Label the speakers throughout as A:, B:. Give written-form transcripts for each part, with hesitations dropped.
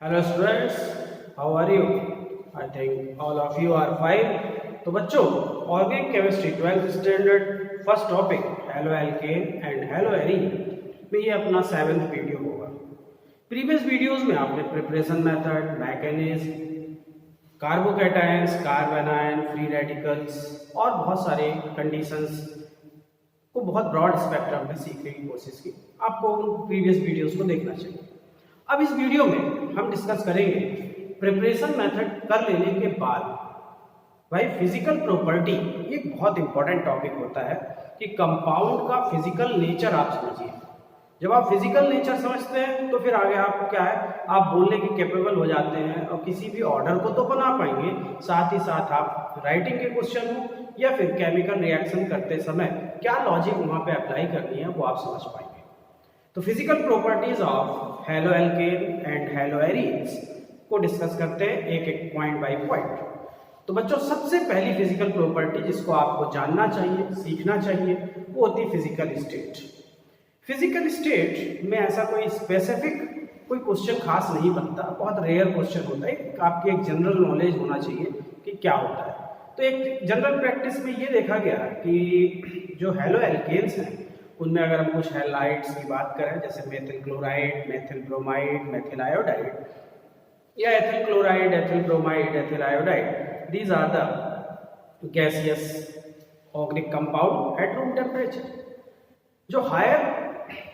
A: Hello students, how are you? I think all of you are fine. तो बच्चों, organic chemistry 12th standard first topic haloalkane and haloarene में ये अपना 7th video होगा। Previous videos में आपने preparation method, mechanism, carbocations, carbanion, free radicals और बहुत सारे कंडीशंस को बहुत ब्रॉड स्पेक्ट्रम में सीखने की कोशिश की। आपको उन प्रीवियस वीडियोस को देखना चाहिए। अब इस वीडियो में हम डिस्कस करेंगे प्रिपरेशन मेथड कर लेने के बाद भाई फिजिकल प्रॉपर्टी। एक बहुत इंपॉर्टेंट टॉपिक होता है कि कंपाउंड का फिजिकल नेचर आप समझिए। जब आप फिजिकल नेचर समझते हैं तो फिर आगे आपको क्या है, आप बोलने के कैपेबल हो जाते हैं और किसी भी ऑर्डर को तो बना पाएंगे, साथ ही साथ आप राइटिंग के क्वेश्चन हो या फिर केमिकल रिएक्शन करते समय क्या लॉजिक वहां पे अप्लाई करनी है वो आप समझ पाएंगे। तो physical properties of halo alkane and hello arenes को डिस्कस करते हैं एक एक पॉइंट बाय पॉइंट। तो बच्चों, सबसे पहली फिजिकल प्रॉपर्टी जिसको आपको जानना चाहिए, सीखना चाहिए, वो होती है फिजिकल स्टेट। फिजिकल स्टेट में ऐसा कोई स्पेसिफिक कोई क्वेश्चन खास नहीं बनता, बहुत रेयर क्वेश्चन होता है। आपकी एक जनरल नॉलेज होना चाहिए कि क्या होता है। तो एक जनरल प्रैक्टिस में ये देखा गया कि जो हेलो एल्केन्स हैं उनमें अगर हम कुछ हैलाइड्स की बात करें, जैसे methyl chloride, methyl bromide, methyl iodide या ethyl chloride, ethyl bromide, ethyl iodide, these are the gaseous organic compound at room temperature. जो हायर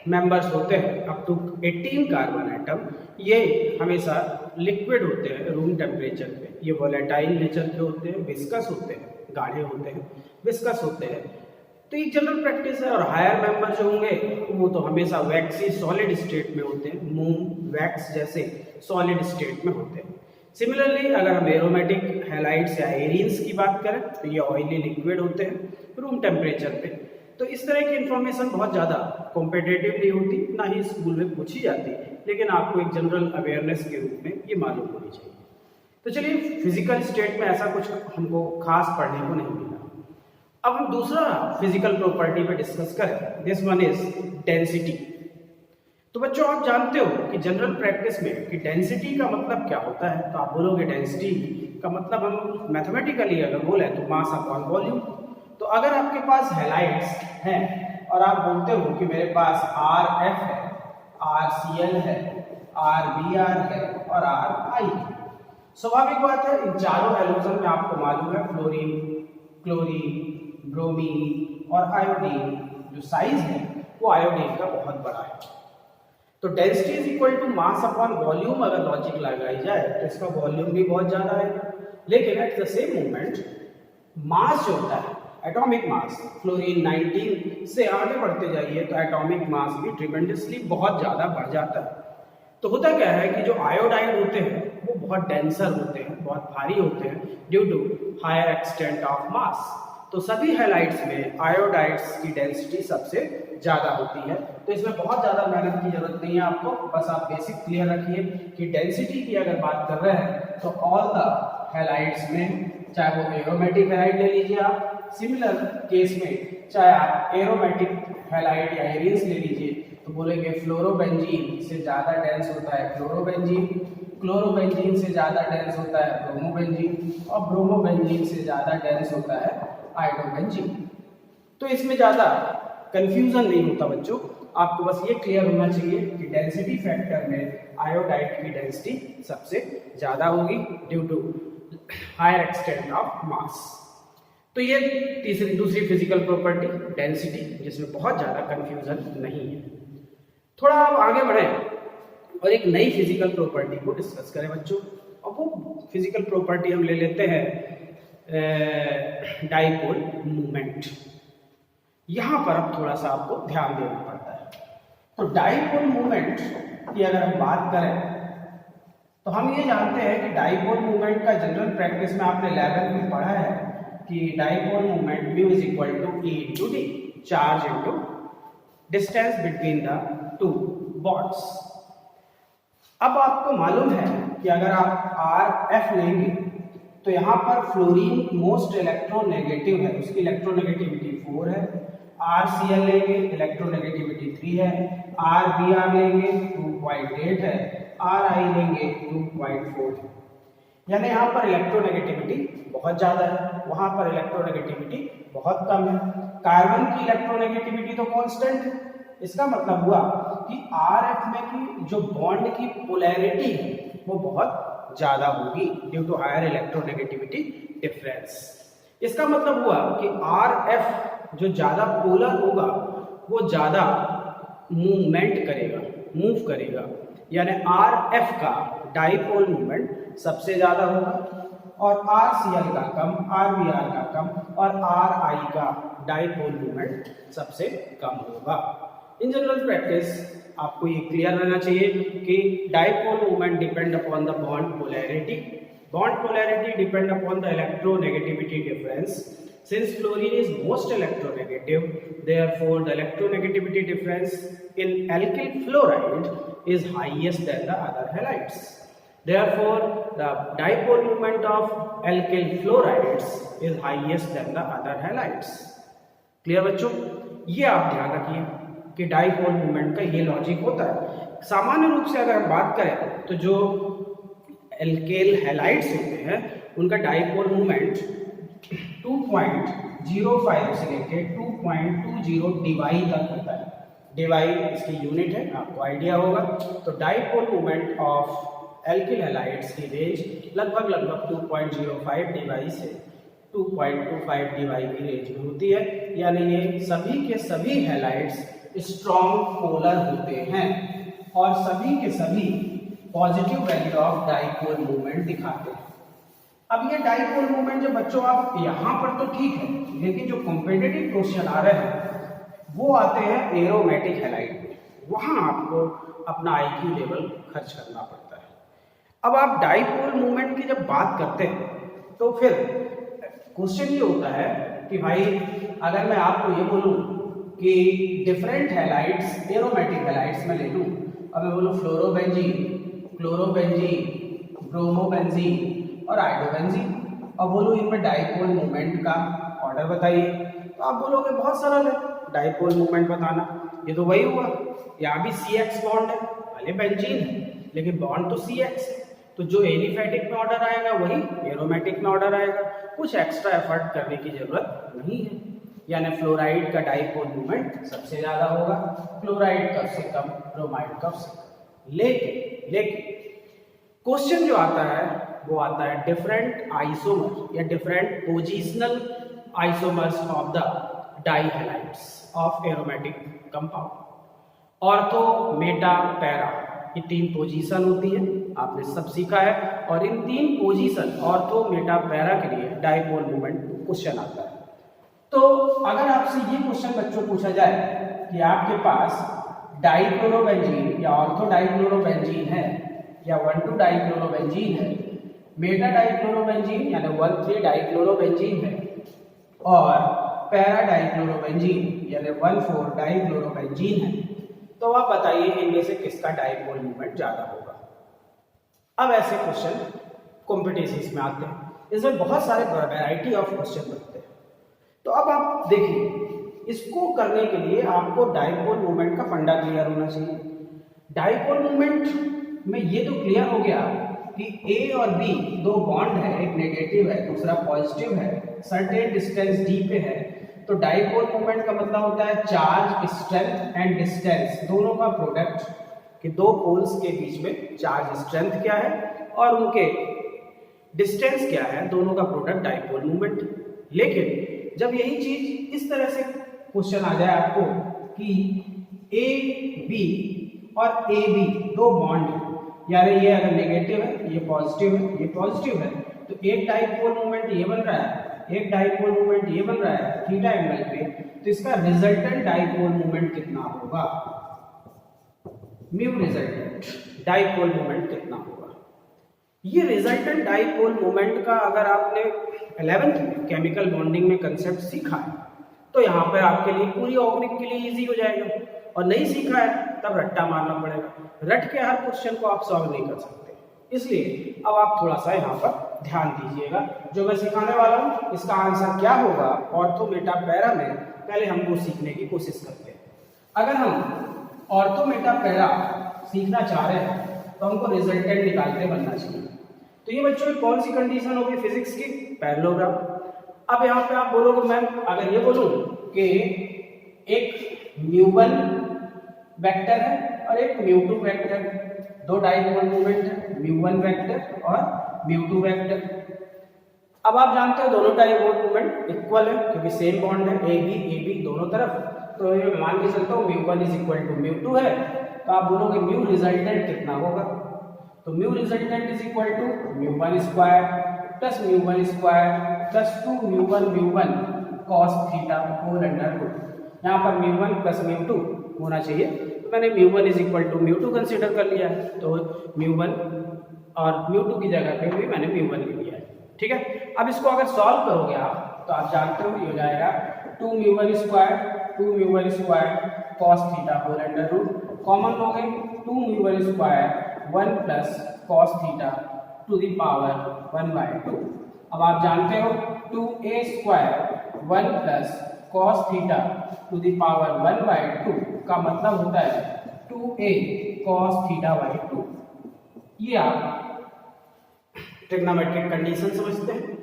A: मेंबर्स होते हैं अप टू 18 कार्बन एटम, ये हमेशा लिक्विड होते हैं रूम टेम्परेचर पे। ये वोलेटाइल नेचर के होते हैं, विस्कस होते हैं, गाढ़े होते हैं, विस्कस होते हैं। तो एक जनरल प्रैक्टिस है। और हायर मेंबर जो होंगे वो तो हमेशा वैक्सी सॉलिड स्टेट में होते हैं, मोम, वैक्स जैसे सॉलिड स्टेट में होते हैं। सिमिलरली अगर हम एरोमेटिक हैलाइड्स या एरीन्स की बात करें तो ये ऑयली लिक्विड होते हैं रूम टेम्परेचर पे। तो इस तरह की इंफॉर्मेशन बहुत ज़्यादा कॉम्पिटेटिव नहीं होती, ना ही स्कूल में पूछी जाती, लेकिन आपको एक जनरल अवेयरनेस के रूप में ये मालूम होनी चाहिए। तो चलिए, फिजिकल स्टेट में ऐसा कुछ हमको खास पढ़ने को नहीं मिला। अब हम दूसरा फिजिकल प्रॉपर्टी पे डिस्कस करें। This one is density. तो बच्चों, आप जानते हो कि जनरल प्रैक्टिस में कि डेंसिटी का मतलब क्या होता है। तो आप बोलोगे डेंसिटी का मतलब हम मैथमेटिकली अगर बोले तो मास अपॉन वॉल्यूम। तो अगर आपके पास हैलाइड्स हैं और आप बोलते हो कि मेरे पास RF है, RCl है, RBr है और RI है, स्वाभाविक बात है इन चारों हैलोजन में आपको मालूम है फ्लोरीन, क्लोरीन, ब्रोमीन और आयोडीन जो साइज है वो आयोडीन का बहुत बड़ा है। तो density is equal to mass upon volume अगर लॉजिक लगाई जाए तो इसका वॉल्यूम भी बहुत ज्यादा है, लेकिन एट द सेम मोमेंट मास जो होता है, एटॉमिक मास, फ्लोरीन 19 से आगे बढ़ते जाइए तो एटॉमिक मास भी ट्रिमेंडसली बहुत ज्यादा बढ़ जाता है। तो होता क्या है कि जो आयोडाइड होते हैं वो बहुत डेंसर होते हैं, बहुत भारी होते हैं due to higher extent of mass. तो सभी हैलाइड्स में आयोडाइड्स की डेंसिटी सबसे ज्यादा होती है। तो इसमें बहुत ज्यादा मेहनत की जरूरत नहीं है आपको, बस आप बेसिक क्लियर रखिए कि डेंसिटी की अगर बात कर रहे हैं तो ऑल द हैलाइड्स में, चाहे वो एरोमेटिक हैलाइड ले लीजिए आप, सिमिलर केस में चाहे आप एरोमेटिक हैलाइड या एरीन्स ले लीजिए, तो बोलेंगे फ्लोरोबेंजीन से ज्यादा डेंस होता है फ्लोरोबेंजीन, क्लोरोबेंजीन से ज्यादा डेंस होता है ब्रोमोबेंजीन और ब्रोमोबेंजीन से ज्यादा डेंस होता है आयोडोबेंजीन। तो इसमें ज्यादा कंफ्यूजन नहीं होता बच्चों, आपको बस ये क्लियर होना चाहिए कि डेंसिटी फैक्टर में आयोडाइड की डेंसिटी सबसे ज्यादा होगी due to higher extent of mass. तो ये दूसरी फिजिकल प्रॉपर्टी डेंसिटी, जिसमें बहुत ज्यादा कंफ्यूजन नहीं है। थोड़ा आप आगे बढ़े और एक नई फिजिकल प्रॉपर्टी को डिस्कस करें बच्चों। और वो फिजिकल प्रॉपर्टी हम ले लेते हैं डाइपोल मूवमेंट। यहां पर अब थोड़ा सा आपको ध्यान देना पड़ता है। तो डाइपोल मूवमेंट की अगर हम बात करें तो हम ये जानते हैं कि डाइपोल मूवमेंट का जनरल प्रैक्टिस में आपने 11th में पढ़ा है कि dipole movement mu is equal to E into D, charge into distance between the two bonds. अब आपको मालूम है कि अगर आप RF लेंगे तो यहाँ पर फ्लोरीन मोस्ट इलेक्ट्रोनेगेटिव है, उसकी इलेक्ट्रोनेगेटिविटी 4 है। RCl लेंगे, इलेक्ट्रोनेगेटिविटी 3 है। RBr लेंगे 2.8 है। आर आई लेंगे 2.4, यानी यहाँ पर इलेक्ट्रोनेगेटिविटी बहुत ज़्यादा है, वहाँ पर इलेक्ट्रोनेगेटिविटी बहुत कम है। कार्बन की इलेक्ट्रोनेगेटिविटी तो कांस्टेंट है, इसका मतलब हुआ कि आर एफ में की जो बॉन्ड की पोलैरिटी है वो बहुत ज़्यादा होगी due to higher electronegativity difference. इसका मतलब हुआ कि आर एफ जो ज़्यादा पोलर होगा वो ज़्यादा मूव करेगा, यानी आर एफ का डाइपोल मूवमेंट सबसे ज़्यादा होगा और आर सी एल का कम, आर बी आर का कम और आर आई का डाइपोल मूवमेंट सबसे कम होगा। इन जनरल प्रैक्टिस आपको ये क्लियर रहना चाहिए कि dipole movement depend upon the bond polarity, bond polarity depend upon the electronegativity difference. Since fluorine is most electronegative, therefore the electronegativity difference in alkyl fluoride is highest than the other halides. Therefore the dipole moment of alkyl fluorides is highest than the other halides. Clear बच्चों? ये आप ध्यान रखिए कि dipole movement का ये logic होता है। सामान्य रूप से अगर हम बात करें तो जो एल्केल हैलाइड्स होते हैं उनका डाइपोल मूवमेंट 2.05 से लेके 2.20 डिवाई तक होता है। डिवाई इसकी यूनिट है, आपको आइडिया होगा। तो डाइपोल मूवमेंट ऑफ एल्केल हैलाइड्स की रेंज लगभग 2.05 डिवाई से 2.25 डिवाई की रेंज में होती है, यानी ये सभी के सभी हैलाइड्स स्ट्रॉन्ग पोलर होते हैं और सभी के सभी positive value of dipole movement दिखाते हैं। अब ये डाइपोल मूवमेंट जो बच्चों आप यहाँ पर तो ठीक है, लेकिन जो कॉम्पिटिटिव क्वेश्चन आ रहे हैं वो आते हैं एरोमेटिक हैलाइड में, वहाँ आपको अपना आईक्यू लेवल खर्च करना पड़ता है। अब आप डाइपोल मूवमेंट की जब बात करते हैं तो फिर क्वेश्चन ये होता है कि भाई अगर मैं आपको ये बोलूँ कि डिफरेंट हैलाइड्स एरोमेटिक हैलाइड्स में ले लूँ, अब मैं बोलूँ फ्लोरोबेंजीन, क्लोरोबेंजीन, ब्रोमोबेंजीन और आइडोबेंजीन और बोलो इनमें डाइपोल मूवमेंट का ऑर्डर बताइए, तो आप बोलोगे बहुत सरल है डाइपोल मूवमेंट बताना। ये तो वही हुआ, यहाँ भी CX बॉन्ड है, भले बेंजीन है लेकिन बॉन्ड तो CX है, तो जो एलिफैटिक में ऑर्डर आएगा वही एरोमेटिक में ऑर्डर आएगा, कुछ एक्स्ट्रा एफर्ट करने की जरूरत नहीं है। यानी फ्लोराइड का डाइपोल मूवमेंट सबसे ज्यादा होगा, क्लोराइड कब से कम, ब्रोमाइड कब से कम। लेकिन क्वेश्चन जो आता है वो आता है डिफरेंट आइसोमर या different positional isomers of the dihalides of aromatic compound. Ortho, meta, para, ये 3 पोजीशन होती है, आपने सब सीखा है। और इन 3 पोजीशन ऑर्थो, मेटा, पैरा के लिए डाइपोल मूवमेंट क्वेश्चन आता है। तो अगर आपसे ये क्वेश्चन बच्चों पूछा जाए कि आपके पास डाइक्लोरोबेंजीन या ऑर्थो डाइक्लोरोबेंजीन है या 1,2 डाइक्लोरोबेंजीन है, मेटा डाइक्लोरोबेंजीन यानी 1,3 डाइक्लोरोबेंजीन है और पैरा डाइक्लोरोबेंजीन यानी 1,4 डाइक्लोरोबेंजीन है, तो आप बताइए इनमें से किसका डाइपोल मूवमेंट ज्यादा होगा। अब ऐसे क्वेश्चन कॉम्पिटिशन्स में आते हैं, इसमें बहुत सारे वैरायटी ऑफ क्वेश्चन बनते हैं। तो अब आप देखिए, इसको करने के लिए आपको डाइपोल मूवमेंट का फंडा क्लियर होना चाहिए। डाइपोल मूवमेंट में ये तो क्लियर हो गया कि A और B 2 बॉन्ड है, एक नेगेटिव है दूसरा पॉजिटिव है, सर्टेन डिस्टेंस D पे है, तो डाइपोल मूवमेंट का मतलब होता है चार्ज, स्ट्रेंथ एंड डिस्टेंस दोनों का प्रोडक्ट, कि 2 पोल्स के बीच में चार्ज स्ट्रेंथ क्या है और उनके डिस्टेंस क्या है, दोनों का प्रोडक्ट डाइपोल मूवमेंट। लेकिन जब यही चीज इस तरह से क्वेश्चन आ जाए आपको कि A, B और AB 2 बॉन्ड है, यानी ये अगर नेगेटिव है, ये पॉजिटिव है, ये पॉजिटिव है, तो एक डाइपोल मूवमेंट ये बन रहा है, एक डाइपोल मूवमेंट ये बन रहा है थीटा एंगल पे, तो इसका रिजल्टेंट डाइपोल मूवमेंट कितना होगा, म्यू रिजल्टेंट डाइपोल मूवमेंट कितना होगा। ये रिजल्टेंट डाइपोल मूवमेंट का अगर आपने 11th में केमिकल बॉन्डिंग में कंसेप्ट सीखा है तो यहाँ पर आपके लिए पूरी ऑर्गेनिक के लिए इजी हो जाएगा, और नहीं सीखा है तब रट्टा मारना पड़ेगा, रट के हर क्वेश्चन को आप सॉल्व नहीं कर सकते। इसलिए अब आप थोड़ा सा यहाँ पर ध्यान दीजिएगा, जो मैं सिखाने वाला हूँ इसका आंसर क्या होगा ऑर्थो, मेटा, पैरा में, पहले हम वो सीखने की कोशिश करते हैं। अगर हम ऑर्थो, मेटा, पैरा सीखना चाह रहे हैं तो हमको रिजल्टेंट निकालते बनना चाहिए। तो ये बच्चों कौन सी कंडीशन होगी फिजिक्स की? पैरेललोग्राम। अब यहाँ पे आप बोलोगे मैम अगर ये बोलूं कि एक म्यू1 वेक्टर है और एक म्यू2 वेक्टर, दो डाइपोल मोमेंट है, म्यू1 वेक्टर और म्यू2 वेक्टर। अब आप जानते हो दोनों डाइपोल मोमेंट इक्वल है क्योंकि सेम बॉन्ड है ए बी दोनों तरफ। तो ये मान के चलता हूँ mu one is equal to mu two है, तो आप बोलोगे म्यू रिजल्टेंट कितना होगा? तो mu resultant is equal to mu one square plus mu one square plus 2 mu one cos theta whole under root. यहाँ पर म्यू1 प्लस म्यू2 होना चाहिए, तो मैंने mu one is equal to mu two consider कर लिया है, तो म्यू1 और म्यू2 की जगह पे भी मैंने म्यू1 ले लिया है। ठीक है, अब इसको अगर सॉल्व करोगे आप तो आप जानते हो ये हो जाएगा 2 mu one square cos theta whole under root, common लोगे 2 mu one square 1 plus cos theta to the power 1/2। अब आप जानते हो 2a square 1 plus cos theta to the power 1/2 का मतलब होता है 2a कॉस थीटा बाई 2। ये आप ट्रिग्नोमेट्रिक कंडीशन समझते हैं।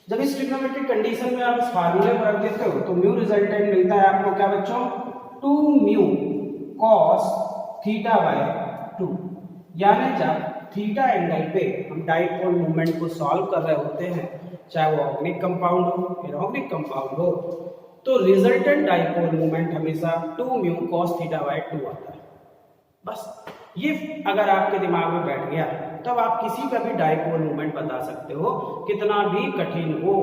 A: जब इस ट्रिग्नोमेट्रिक कंडीशन में आप इस फार्मूले पर रख देते हो तो म्यू रिजल्टेंट मिलता है आपको क्या बच्चों? 2 म्यू कॉस थीटा बाई 2। यानी जब थीटा एंगल पे हम डाइपोल मोमेंट को सॉल्व कर रहे होते हैं, चाहे वो ऑर्गेनिक कंपाउंड हो इनऑर्गेनिक कंपाउंड हो, तो रिजल्टेंट डाइपोल मोमेंट हमेशा 2 म्यू कॉस थीटा बाई 2 आता है। बस ये अगर आपके दिमाग में बैठ गया तब आप किसी का भी डाइपोल मोमेंट बता सकते हो, कितना भी कठिन हो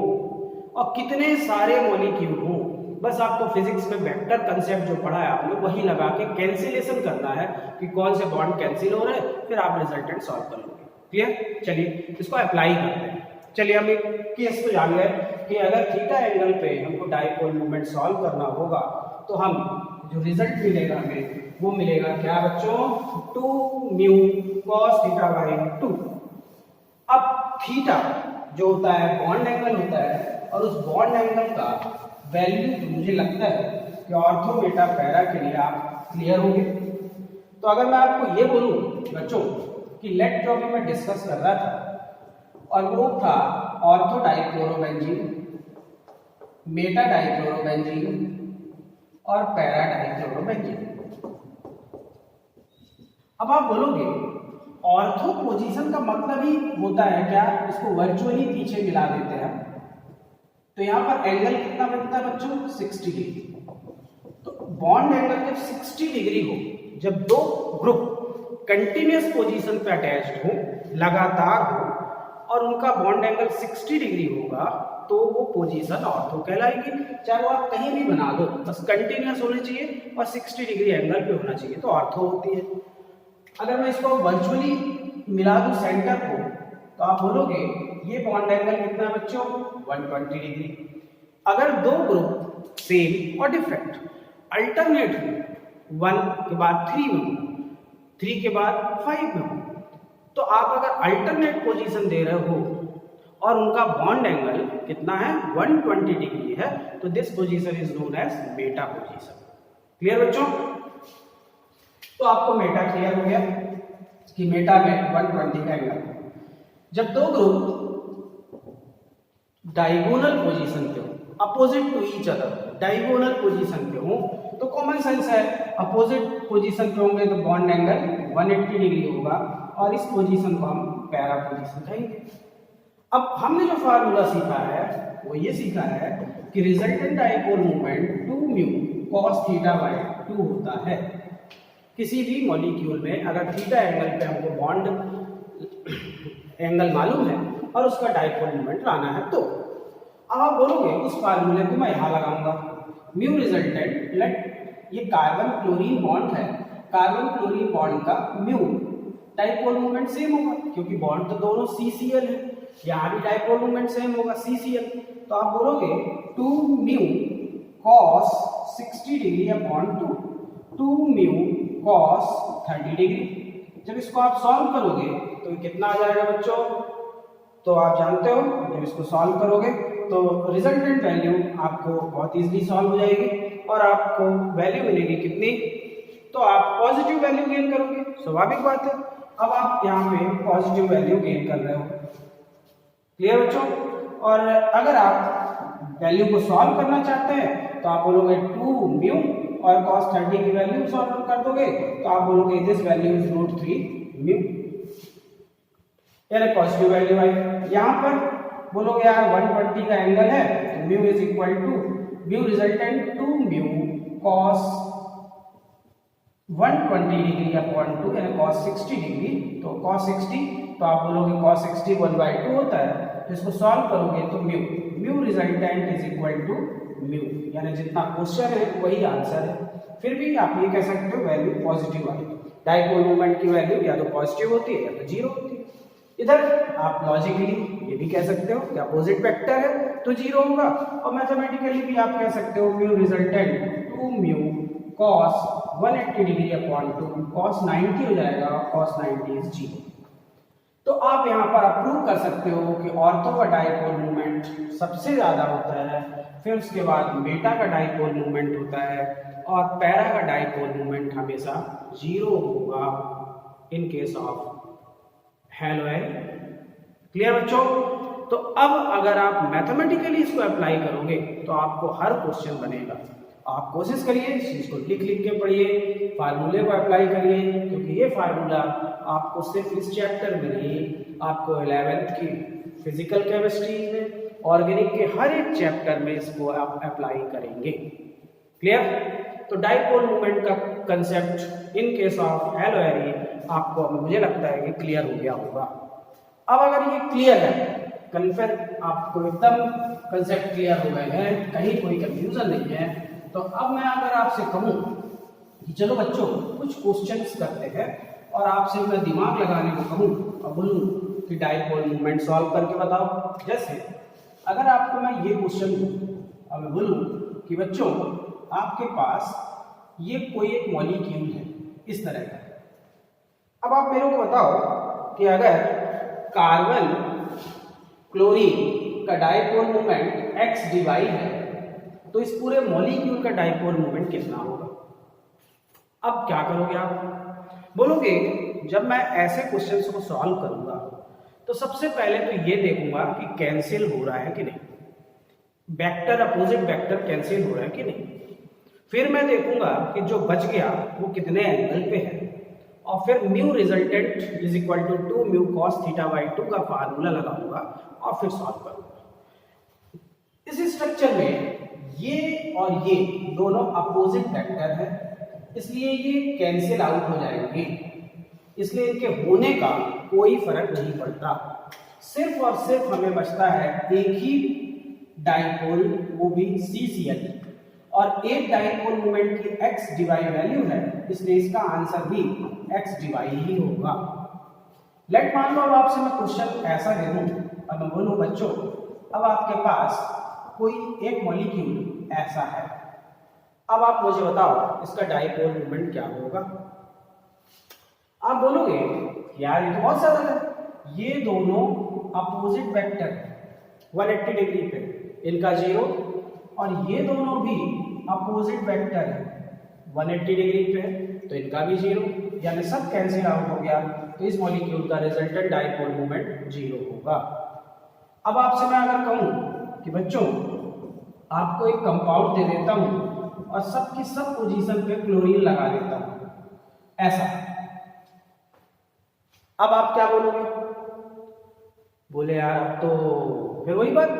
A: और कितने सारे मॉलिक्यूल हो। बस आपको फिजिक्स में वेक्टर कंसेप्ट जो पढ़ा है आपने वही लगा के कैंसिलेशन करना है कि कौन से बॉन्ड कैंसिल हो रहे हैं, फिर आप रिजल्टेंट सॉल्व कर लोगे। क्लियर? चलिए इसको अप्लाई करते हैं। चलिए हम एक केस तो जान गए कि अगर थीटा एंगल पे हमको डाइपोल मोमेंट सॉल्व करना होगा तो हम जो रिजल्ट मिलेगा हमें वो मिलेगा क्या बच्चों? 2 म्यू कॉस थीटा बाई 2। अब थीटा जो होता है बॉन्ड एंगल होता है और उस बॉन्ड एंगल का वैल्यू मुझे लगता है कि ऑर्थो बीटा पैरा के लिए आप क्लियर होंगे। तो अगर मैं आपको ये बोलूं बच्चों कि लेट जो अभी मैं डिस्कस कर रहा था और वो था ऑर्थो डाइक्लोरोबेंजीन, मेटा डाइक्लोरोबेंजीन और पैरा डाइक्लोरोबेंजीन। अब आप बोलोगे ऑर्थो पोजीशन का मतलब ही होता है क्या? इसको वर्चुअली पीछे मिला देते हैं। तो यहाँ पर एंगल कितना बनता है बच्चों? 60 डिग्री। तो बॉन्ड एंगल जब 60 डिग्री हो, जब दो ग्रुप कंटिन्यूअस पोजीशन पे अटैच्ड हो, लगातार हो और उनका बॉन्ड एंगल 60 डिग्री होगा तो वो पोजीशन ऑर्थो कहलाएगी। चाहे वो आप कहीं भी बना दो, बस कंटिन्यूअस होने चाहिए और 60 डिग्री एंगल पे होना चाहिए तो ऑर्थो होती है। अगर मैं इसको वर्चुअली मिला दूं सेंटर को तो आप बोलोगे ये बॉन्ड एंगल कितना है बच्चों? 120 डिग्री। अगर दो ग्रुप सेम और डिफरेंट अल्टरनेट हो, 1 के बाद 3 में हो, 3 के बाद 5 में हो, तो आप अगर अल्टरनेट पोजीशन दे रहे हो और उनका बॉन्ड एंगल कितना है? 120 डिग्री है, तो this position is known as meta position. Clear बच्चों? तो आपको मेटा क्लियर हो गया कि मेटा में 120 का एंगल। जब दो ग्रुप डायगोनल पोजीशन पे हो, opposite to each other diagonal position पे हो, तो कॉमन सेंस है अपोजिट पोजीशन पे होंगे तो बॉन्ड एंगल 180 डिग्री होगा और इस पोजीशन को हम पैरा पोजीशन कहेंगे। अब हमने जो फार्मूला सीखा है वो ये सीखा है कि resultant dipole moment 2 mu cos theta by 2 होता है। किसी भी मॉलिक्यूल में अगर थीटा एंगल पे हमको बॉन्ड एंगल मालूम है और उसका डाइपोल मोमेंट लाना है तो अब आप बोलोगे उस फार्मूले को मैं यहाँ लगाऊंगा। म्यू रिजल्टेंट, लेट ये कार्बन क्लोरीन बॉन्ड है, कार्बन क्लोरीन बॉन्ड का म्यू डाइपोल मोमेंट सेम होगा क्योंकि बॉन्ड तो दोनों CCl है, यहाँ भी डाइपोल मोमेंट सेम होगा CCl। तो आप बोलोगे 2 mu cos 60 degree upon 2 mu cos 30 degree. जब इसको आप सॉल्व करोगे तो कितना आ जाएगा बच्चों? तो आप जानते हो जब इसको सॉल्व करोगे तो रिजल्टेंट वैल्यू आपको बहुत इजीली सॉल्व हो जाएगी और आपको वैल्यू मिलेगी कितनी? तो आप पॉजिटिव वैल्यू गेन करोगे, स्वाभाविक बात है। अब आप यहाँ पे पॉजिटिव वैल्यू गेन कर रहे हो। क्लियर बच्चों? और अगर आप वैल्यू को सॉल्व करना चाहते हैं तो आप बोलोगे 2 म्यू और cos 30 की वैल्यू सॉल्व कर दोगे तो आप बोलोगे दिस वैल्यू इज √3 म्यू, यानी पॉजिटिव वैल्यू आई। यहाँ पर बोलोगे यार 120 का एंगल है तो mu is equal to mu resultant 2 mu cos 120 degree upon 2 यानी cos 60 डिग्री, तो cos 60 तो आप बोलोगे cos 60 1/2 होता है, तो इसको सॉल्व करोगे तो mu resultant is equal to mu, यानी जितना क्वेश्चन है वही आंसर है। फिर भी आप ये कह सकते हो वैल्यू पॉजिटिव आई। डाइपोल मोमेंट की वैल्यू या तो पॉजिटिव होती है या तो जीरो होती है। इधर आप लॉजिकली ये भी कह सकते हो कि अपोजिट वेक्टर है तो जीरो होगा, और मैथमेटिकली भी आप कह सकते हो mu resultant 2 mu cos 180 degree upon 2 cos 90 हो जाएगा, cos 90 इज जीरो। तो आप यहाँ पर अप्रूव कर सकते हो कि ऑर्थो का डाइपोल मोमेंट सबसे ज्यादा होता है, फिर उसके बाद मेटा का डाइपोल मोमेंट होता है, और पैरा का डाइपोल मोमेंट हमेशा जीरो होगा इन केस ऑफ हैलोजन। क्लियर बच्चों? तो अब अगर आप मैथमेटिकली इसको अप्लाई करोगे तो आपको हर क्वेश्चन बनेगा। आप कोशिश करिए इस चीज को लिख लिख के पढ़िए, फार्मूले को अप्लाई करिए, क्योंकि ये फार्मूला आपको सिर्फ इस चैप्टर में नहीं, आपको 11th की फिजिकल केमिस्ट्री में, ऑर्गेनिक के हर एक चैप्टर में इसको आप अप्लाई करेंगे। क्लियर? तो डाइपोल मोमेंट का concept in case of halogen आपको मुझे लगता है कि क्लियर हो गया होगा। अब अगर ये क्लियर है, कन्फर्म आपको एकदम कंसेप्ट क्लियर हो गए हैं, कहीं कोई कंफ्यूजन नहीं है, तो अब मैं अगर आपसे कहूं कि चलो बच्चों कुछ क्वेश्चंस करते हैं, और आपसे मैं दिमाग लगाने को कहूं और बोलूं कि डाइपोल मोमेंट सॉल्व करके बताओ। जैसे अगर आपको मैं ये क्वेश्चन दूं और मैं बोलूं कि बच्चों आपके पास ये कोई एक मॉलिक्यूल है इस तरह का, अब आप मेरे को बताओ कि अगर कार्बन क्लोरीन का डाइपोल मोमेंट x dy है तो इस पूरे मॉलिक्यूल का डाइपोल मोमेंट कितना होगा। अब क्या करोगे आप? बोलोगे जब मैं ऐसे क्वेश्चंस को सॉल्व करूंगा तो सबसे पहले तो ये देखूंगा कि कैंसिल हो रहा है कि नहीं, वेक्टर अपोजिट वेक्टर कैंसिल हो रहा है कि नहीं। फिर मैं देखूंगा कि जो बच गया वो कितने एंगल पे है, और फिर mu resultant is equal to 2 mu cos θ/2 का फार्मूला लगाऊंगा और फिर सॉल्व करूंगा। इस स्ट्रक्चर में ये और ये दोनों अपोजिट वेक्टर है, इसलिए ये कैंसिल आउट हो जाएंगे, इसलिए इनके होने का कोई फर्क नहीं पड़ता। सिर्फ और सिर्फ हमें बचता है एक ही डाइपोल, वो भी CCl, और एक डाइपोल मोमेंट की x dy वैल्यू है, इसलिए इसका आंसर भी x dy ही होगा। लेट मान लो अब आपसे मैं क्वेश्चन ऐसा दे दूं और मैं बोलूं बच्चों अब आपके पास कोई एक मॉलिक्यूल ऐसा है, अब आप मुझे बताओ इसका डाइपोल मोमेंट क्या होगा। आप बोलोगे यार ये तो बहुत सरल है, ये दोनों अपोजिट वेक्टर 180 डिग्री पे, इनका जीरो, और ये दोनों भी अपोजिट वेक्टर है 180 डिग्री पे, तो इनका भी जीरो, यानी सब कैंसिल आउट हो गया, तो इस मॉलिक्यूल का रिजल्टेंट डाइपोल मोमेंट जीरो होगा। अब आपसे मैं अगर कहूं कि बच्चों आपको एक कंपाउंड दे देता हूं और सबकी सब पोजीशन पे क्लोरीन लगा देता हूं ऐसा, अब आप क्या बोलोगे? बोले यार अब तो फिर वही बात,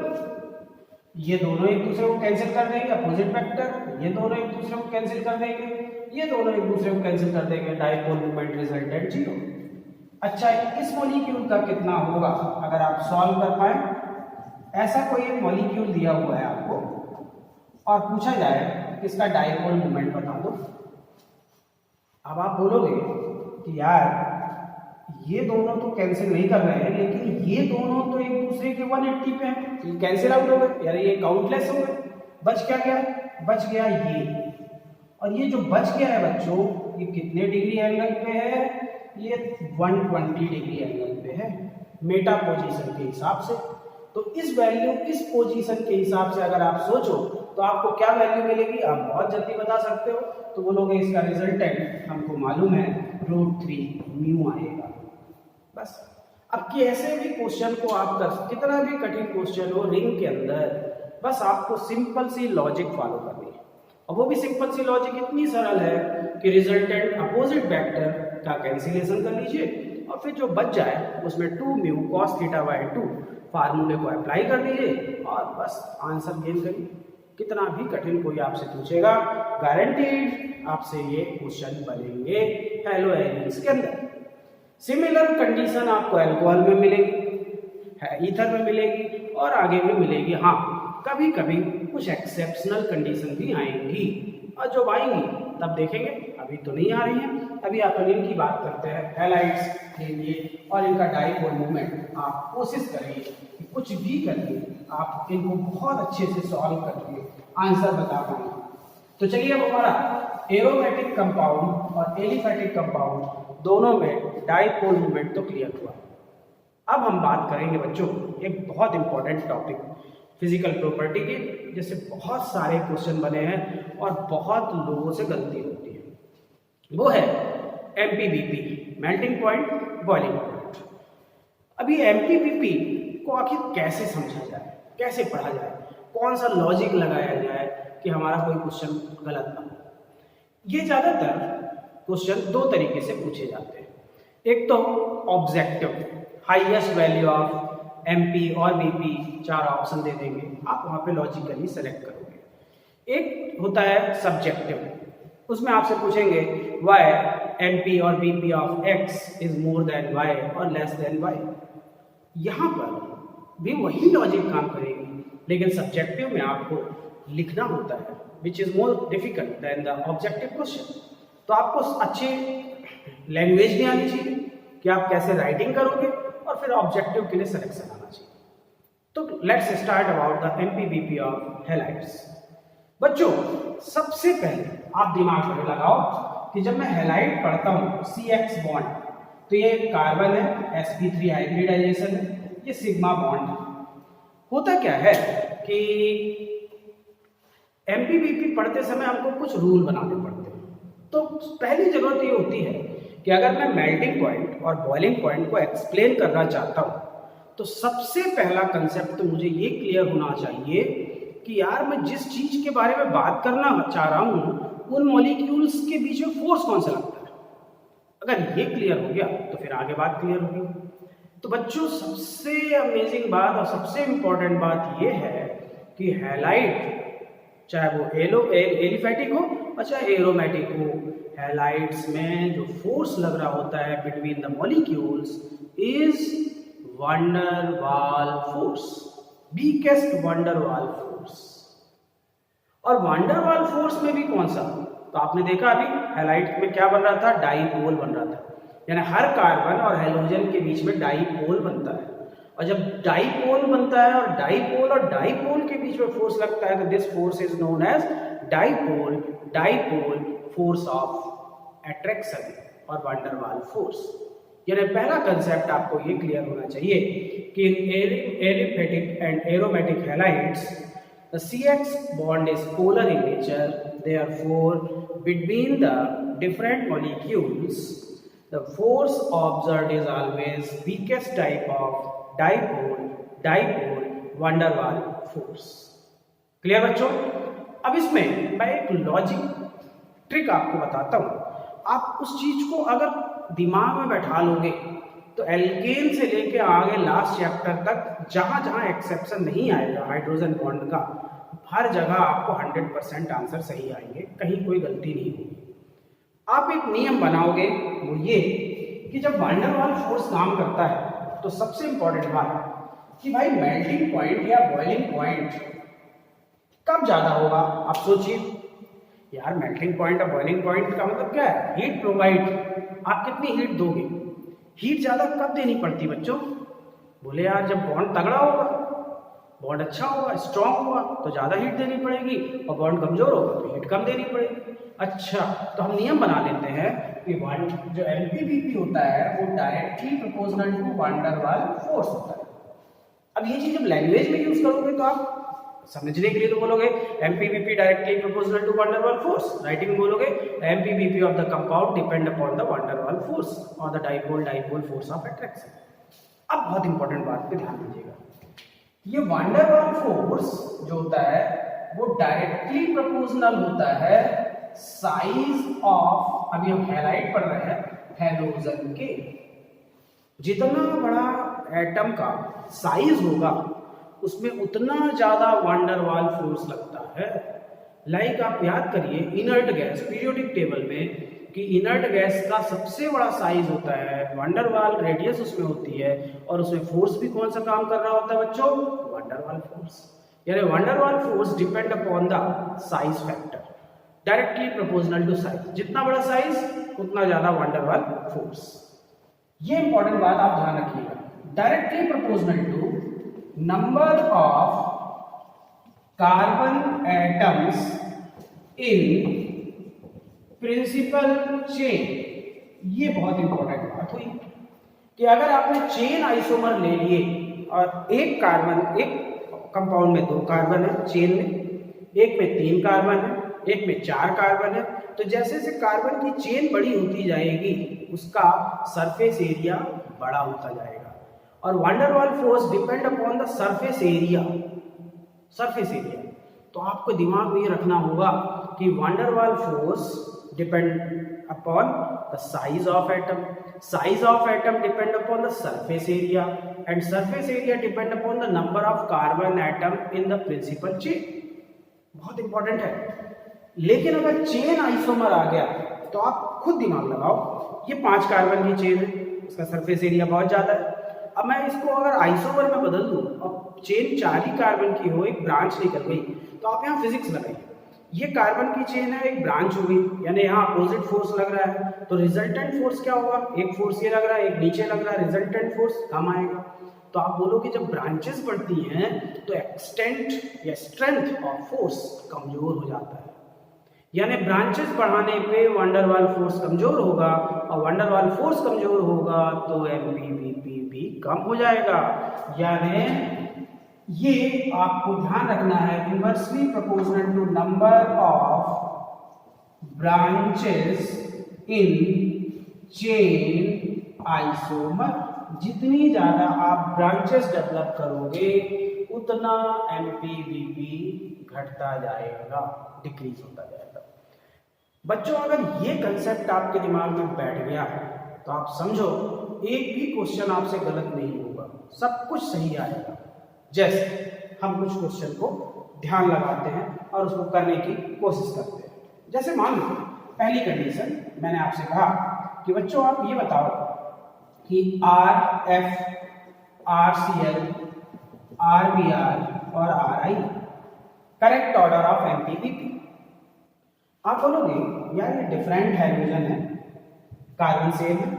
A: ये दोनों एक दूसरे को कैंसिल कर देंगे, अपोजिट वेक्टर, ये दोनों एक दूसरे को कैंसिल कर देंगे, ये दोनों एक दूसरे को कैंसिल कर देंगे, डाइपोल मोमेंट रिजल्टेंट जीरो। अच्छा इस मॉलिक्यूल का कितना होगा अगर आप सॉल्व कर पाए? ऐसा कोई एक मॉलिक्यूल दिया हुआ है आपको और पूछा जाए कि इसका डाइपोल मोमेंट बता दो। अब आप बोलोगे कि यार ये दोनों तो कैंसिल नहीं कर रहे हैं, लेकिन ये दोनों तो एक दूसरे के 180 पे हैं, तो कैंसिल आउट हो गए, यार ये काउंटलेस हो गए। बच क्या गया? बच गया ये, और ये जो बच गया है बच्चों ये कितने डिग्री एंगल पे है? ये 120 डिग्री एंगल पे है मेटा पोजीशन के हिसाब से। तो इस वैल्यू, इस पोजीशन के हिसाब से अगर आप सोचो तो आपको क्या वैल्यू मिलेगी, आप बहुत जल्दी बता सकते हो। तो बोलोगे इसका रिजल्टेंट हमको मालूम है √3 म्यू आएगा। बस। अब कैसे भी क्वेश्चन को आप कर, कितना भी कठिन क्वेश्चन हो रिंग के अंदर, बस आपको सिंपल सी लॉजिक फॉलो करनी है। और वो भी सिंपल सी लॉजिक इतनी सरल है कि रिजल्टेंट अपोजिट वेक्टर का कैंसिलेशन कर लीजिए और फिर जो बच जाए उसमें 2 म्यू cos थीटा बाय 2 फार्मूले को अप्लाई कर दीजिए और बस आंसर गेन करिए। कितना भी कठिन कोई आपसे पूछेगा, गारंटीड आपसे ये क्वेश्चन बनेंगे हेलो एलिमेंट्स के अंदर। सिमिलर कंडीशन आपको अल्कोहल में मिलेगी, ईथर में मिलेगी और आगे भी मिलेगी। हाँ, कभी कभी कुछ एक्सेप्शनल कंडीशन भी आएंगी और जब आएंगी तब देखेंगे, अभी तो नहीं आ रही हैं। अभी अपन इनकी बात करते हैं हैलाइड्स के लिए और इनका डाइपोल मूवमेंट। आप कोशिश करिए कि कुछ भी करके आप इनको बहुत अच्छे से सॉल्व करके आंसर बता पाएंगे। तो चलिए अब हमारा एरोमेटिक कंपाउंड और एलिफैटिक कंपाउंड दोनों में डाइपोल मूवमेंट तो क्लियर हुआ। अब हम बात करेंगे बच्चों एक बहुत इंपॉर्टेंट टॉपिक फिजिकल प्रॉपर्टी की, जिससे बहुत सारे क्वेश्चन बने हैं और बहुत लोगों से गलती होती है। वो है एमपीबीपी, मेल्टिंग पॉइंट, बॉइलिंग पॉइंट। अभी एमपीबीपी को आखिर कैसे समझा जाए, कैसे पढ़ा जाए, कौन सा लॉजिक लगाया जाए कि हमारा कोई क्वेश्चन गलत ना हो। ये ज़्यादातर क्वेश्चन दो तरीके से पूछे जाते हैं। एक तो objective, highest value of MP और बीपी, 4 ऑप्शन दे देंगे, आप वहाँ पे लॉजिकली सेलेक्ट करोगे। एक होता है सब्जेक्टिव, उसमें आपसे पूछेंगे वाई एमपी और BP of X is more than Y और लेस देन वाई। यहाँ पर भी वही लॉजिक काम करेगी, लेकिन सब्जेक्टिव में आपको लिखना होता है which is more difficult than the objective question. तो आपको अच्छी लैंग्वेज भी आनी चाहिए कि आप कैसे राइटिंग करोगे और फिर ऑब्जेक्टिव के लिए सिलेक्शन आना चाहिए। तो let's start about the MPBP of halides. बच्चों सबसे पहले आप दिमाग में लगाओ कि जब मैं हैलाइड पढ़ता हूँ CX बॉन्ड, तो ये कार्बन है, sp3 हाइब्रिडाइजेशन है, ये सिग्मा बॉन्ड है। होता क्या है कि एमपीबीपी पढ़ते समय हमको कुछ रूल बनाने पड़ते हैं। तो पहली जरूरत ये होती है कि अगर मैं मेल्टिंग पॉइंट और बॉइलिंग पॉइंट को एक्सप्लेन करना चाहता हूँ तो सबसे पहला कंसेप्ट तो मुझे ये क्लियर होना चाहिए कि यार मैं जिस चीज के बारे में बात करना चाह रहा हूँ उन मॉलिक्यूल्स के बीच में फोर्स कौन सा लगता है। अगर ये क्लियर हो गया तो फिर आगे बात क्लियर होगी। तो बच्चों सबसे अमेजिंग बात और सबसे इंपॉर्टेंट बात ये है कि हैलाइड, चाहे वो एलिफैटिक हो और चाहे एरोमेटिक हो, हैलाइड्स में जो फोर्स लग रहा होता है between the molecules is wonder Waals force, weakest wonder Waals force. और वंडर वाल फोर्स में भी कौन सा, तो आपने देखा अभी हैलाइड में क्या बन रहा था, डाइपोल बन रहा था, यानी हर कार्बन और हैलोजन के बीच में डाइपोल बनता है। और जब डाइपोल बनता है और डाइपोल के बीच में फोर्स लगता है तो this force is known as dipole force of attraction और वंडर वाल फोर्स। यानी पहला कंसेप्ट आपको ये क्लियर होना चाहिए कि in aliphatic and aromatic halides the CX bond is polar in nature, therefore between the different molecules the force observed is always weakest type of dipole van der Waal force। Clear बच्चों? अब इसमें मैं एक logic trick आपको बताता हूँ। आप उस चीज को अगर दिमाग में बैठा लोगे तो एल्केन से लेके आगे लास्ट चैप्टर तक जहां जहां एक्सेप्शन नहीं आएगा हाइड्रोजन बॉन्ड का, हर जगह आपको 100% आंसर सही आएंगे, कहीं कोई गलती नहीं होगी। आप एक नियम बनाओगे, वो ये कि जब वंडर वाल फोर्स काम करता है तो सबसे इंपॉर्टेंट बात कि भाई मेल्टिंग पॉइंट या बॉइलिंग पॉइंट कब ज्यादा होगा। आप सोचिए यार, मेल्टिंग पॉइंट और बॉइलिंग पॉइंट का मतलब क्या है, हीट प्रोवाइड। आप कितनी हीट दोगे, हीट ज्यादा कब देनी पड़ती बच्चों, बोले यार जब बॉन्ड तगड़ा होगा, बॉन्ड अच्छा होगा, स्ट्रॉन्ग होगा तो ज्यादा हीट देनी पड़ेगी, और बॉन्ड कमजोर होगा तो हीट कम देनी पड़ेगी। अच्छा, तो हम नियम बना लेते हैं कि जो एमपीबीपी होता है वो directly proportional to van der Waals force होता है। अब ये चीज जब लैंग्वेज में यूज करोगे तो आप समझने के लिए तो बोलोगे MPBP directly proportional to van der Waals force, writing में बोलोगे MPBP of the compound depend upon the van der Waals force और the dipole force of attraction. अब बहुत इंपॉर्टेंट बात पे ध्यान दीजिएगा, ये वंडर वाल फोर्स जो होता है वो डायरेक्टली प्रोपोर्शनल होता है साइज ऑफ, अभी हम हैलाइड पढ़ रहे हैं, हैलोजन के। जितना बड़ा एटम का साइज होगा उसमें उतना ज्यादा वंडर वाल फोर्स लगता है। लाइक आप याद करिए इनर्ट गैस, पीरियोडिक टेबल में कि इनर्ट गैस का सबसे बड़ा साइज होता है, वंडर वाल रेडियस उसमें होती है, और उसमें फोर्स भी कौन सा काम कर रहा होता है बच्चों, वंडर वाल फोर्स। यानी van der Waals force depend upon the size factor, directly proportional to size. जितना बड़ा साइज उतना ज्यादा वंडर वाल फोर्स। ये इंपॉर्टेंट बात आप ध्यान रखिएगा, directly proportional to number of carbon atoms in principal chain. ये बहुत इंपॉर्टेंट बात हुई कि अगर आपने चेन आइसोमर ले लिए और एक कार्बन, एक कंपाउंड में 2 कार्बन है चेन में, एक में 3 कार्बन है, एक में 4 कार्बन है, तो जैसे जैसे कार्बन की चेन बड़ी होती जाएगी उसका सरफेस एरिया बड़ा होता जाएगा। और van der Waals force depend upon the surface area, surface area. तो आपको दिमाग में ये रखना होगा कि van der Waals force depend upon the size of atom, size of atom depend upon the surface area, and surface area depend upon the number of carbon atom in the principal chain. बहुत important है। लेकिन अगर chain isomer आ गया तो आप खुद दिमाग लगाओ, ये 5 कार्बन की चेन है, उसका सरफेस एरिया बहुत ज्यादा है। अब मैं इसको अगर आइसोमर में बदल दूं और चेन 4 ही कार्बन की हो, एक ब्रांच निकल गई, तो आप यहाँ फिजिक्स लगाइए, ये कार्बन की चेन है, एक ब्रांच हो गई, यानी यहाँ अपोजिट फोर्स लग रहा है, तो रिजल्टेंट फोर्स क्या होगा, एक फोर्स ये लग रहा है, एक नीचे लग रहा है, रिजल्टेंट फोर्स कम आएगा। तो आप बोलोगे जब ब्रांचेस बढ़ती हैं तो एक्सटेंट या स्ट्रेंथ ऑफ फोर्स कमजोर हो जाता है, यानी ब्रांचेस बढ़ाने पे वंडर वाल फोर्स कमजोर होगा, और वंडर वाल फोर्स कमजोर होगा तो एमपीबीपी भी कम हो जाएगा। यानी ये आपको ध्यान रखना है, inversely proportional to number of branches in chain isomer. जितनी ज्यादा आप ब्रांचेस डेवलप करोगे उतना एमपीबीपी घटता जाएगा, डिक्रीज होता जाएगा। बच्चों अगर ये कंसेप्ट आपके दिमाग में बैठ गया तो आप समझो एक भी क्वेश्चन आपसे गलत नहीं होगा, सब कुछ सही आएगा। जैसे हम कुछ क्वेश्चन को ध्यान लगाते हैं और उसको करने की कोशिश करते हैं। जैसे मान लो पहली कंडीशन मैंने आपसे कहा कि बच्चों आप ये बताओ कि RF, RCl, RBr और RI करेक्ट ऑर्डर ऑफ एमपीबीपी। आप बोलोगे यार ये डिफरेंट हैलोजन है, कार्बन सेम है,